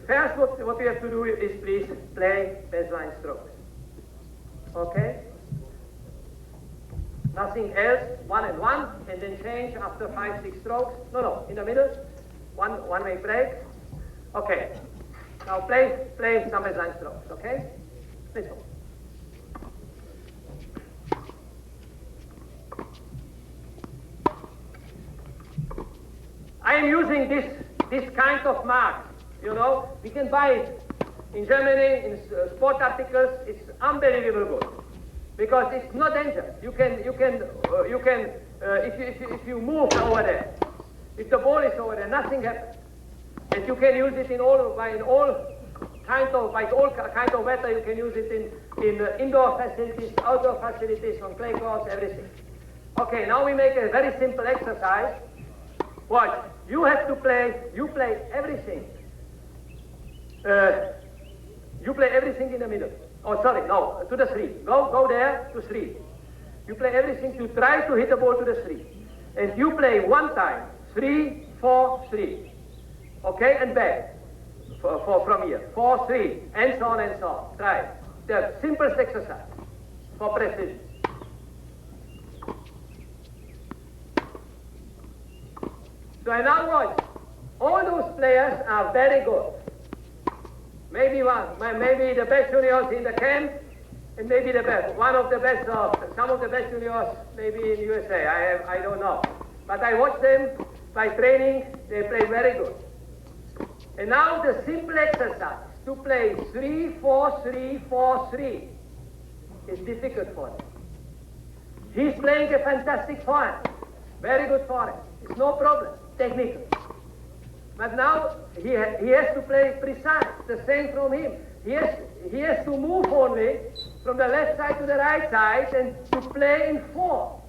First, what we have to do is please play baseline strokes. Okay? Nothing else, 1 and 1, and then change after 5, 6 strokes. No, in the middle, one-way break. Okay. Now play some baseline strokes, okay? Let's go. I am using this kind of mark. You know, we can buy it in Germany in sport articles. It's unbelievable good because it's no danger. You can if you move over there, if the ball is over there, nothing happens, and you can use it in all kind of weather. You can use it in indoor facilities, outdoor facilities, on clay courts, everything. Okay, now we make a very simple exercise. Watch. You have to play. You play everything. You play everything in the middle. Oh, sorry, no, to the 3. Go there to 3. You play everything to try to hit the ball to the 3. And you play 1 time, 3, 4, 3. Okay, and back from here. 4, 3, and so on and so on. Try it. The simplest exercise for precision. So now watch. All those players are very good. Maybe the best juniors in the camp, and maybe the best. Some of the best juniors maybe in USA. I don't know. But I watch them by training. They play very good. And now the simple exercise to play 3, 4, 3, 4, 3 is difficult for him. He's playing a fantastic forehand. Very good forehand. It's no problem, technical. But now he has to play precise, the same from him. He has to move only from the left side to the right side and to play in 4.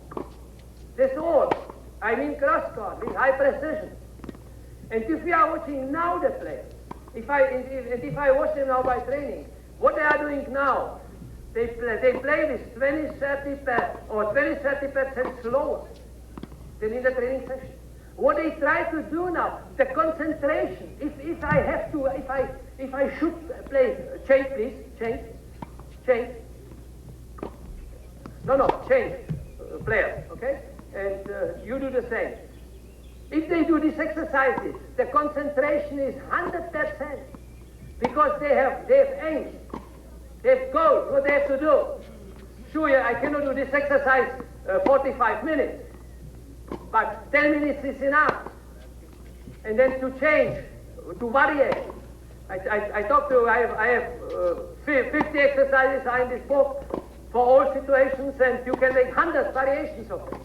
That's all. I mean cross court with high precision. And if we are watching now the players, if I watch them now by training, what they are doing now, they play with 20-30% slower than in the training session. What they try to do now, the concentration. If I should play, change please, change. No, change players, okay? And you do the same. If they do these exercises, the concentration is 100% because they have aims, they have goals, what they have to do. Sure, I cannot do this exercise 45 minutes. But 10 minutes is enough. And then to change, to vary. I have 50 exercises in this book for all situations, and you can make hundreds of variations of them.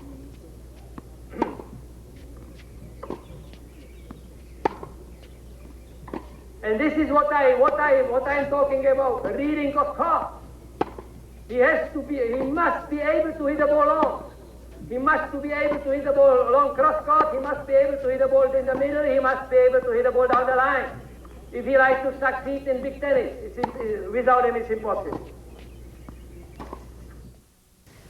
And this is what I'm talking about, reading of cards. He must be able to hit the ball long. He must be able to hit the ball along cross court. He must be able to hit the ball in the middle. He must be able to hit the ball down the line. If he likes to succeed in big tennis, without him it's impossible.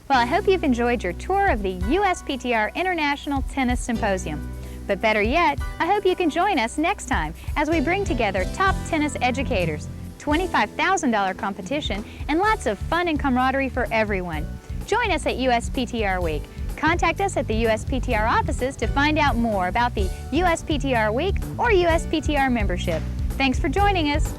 Well, I hope you've enjoyed your tour of the USPTR International Tennis Symposium. But better yet, I hope you can join us next time as we bring together top tennis educators, $25,000 competition, and lots of fun and camaraderie for everyone. Join us at USPTR Week. Contact us at the USPTR offices to find out more about the USPTR Week or USPTR membership. Thanks for joining us.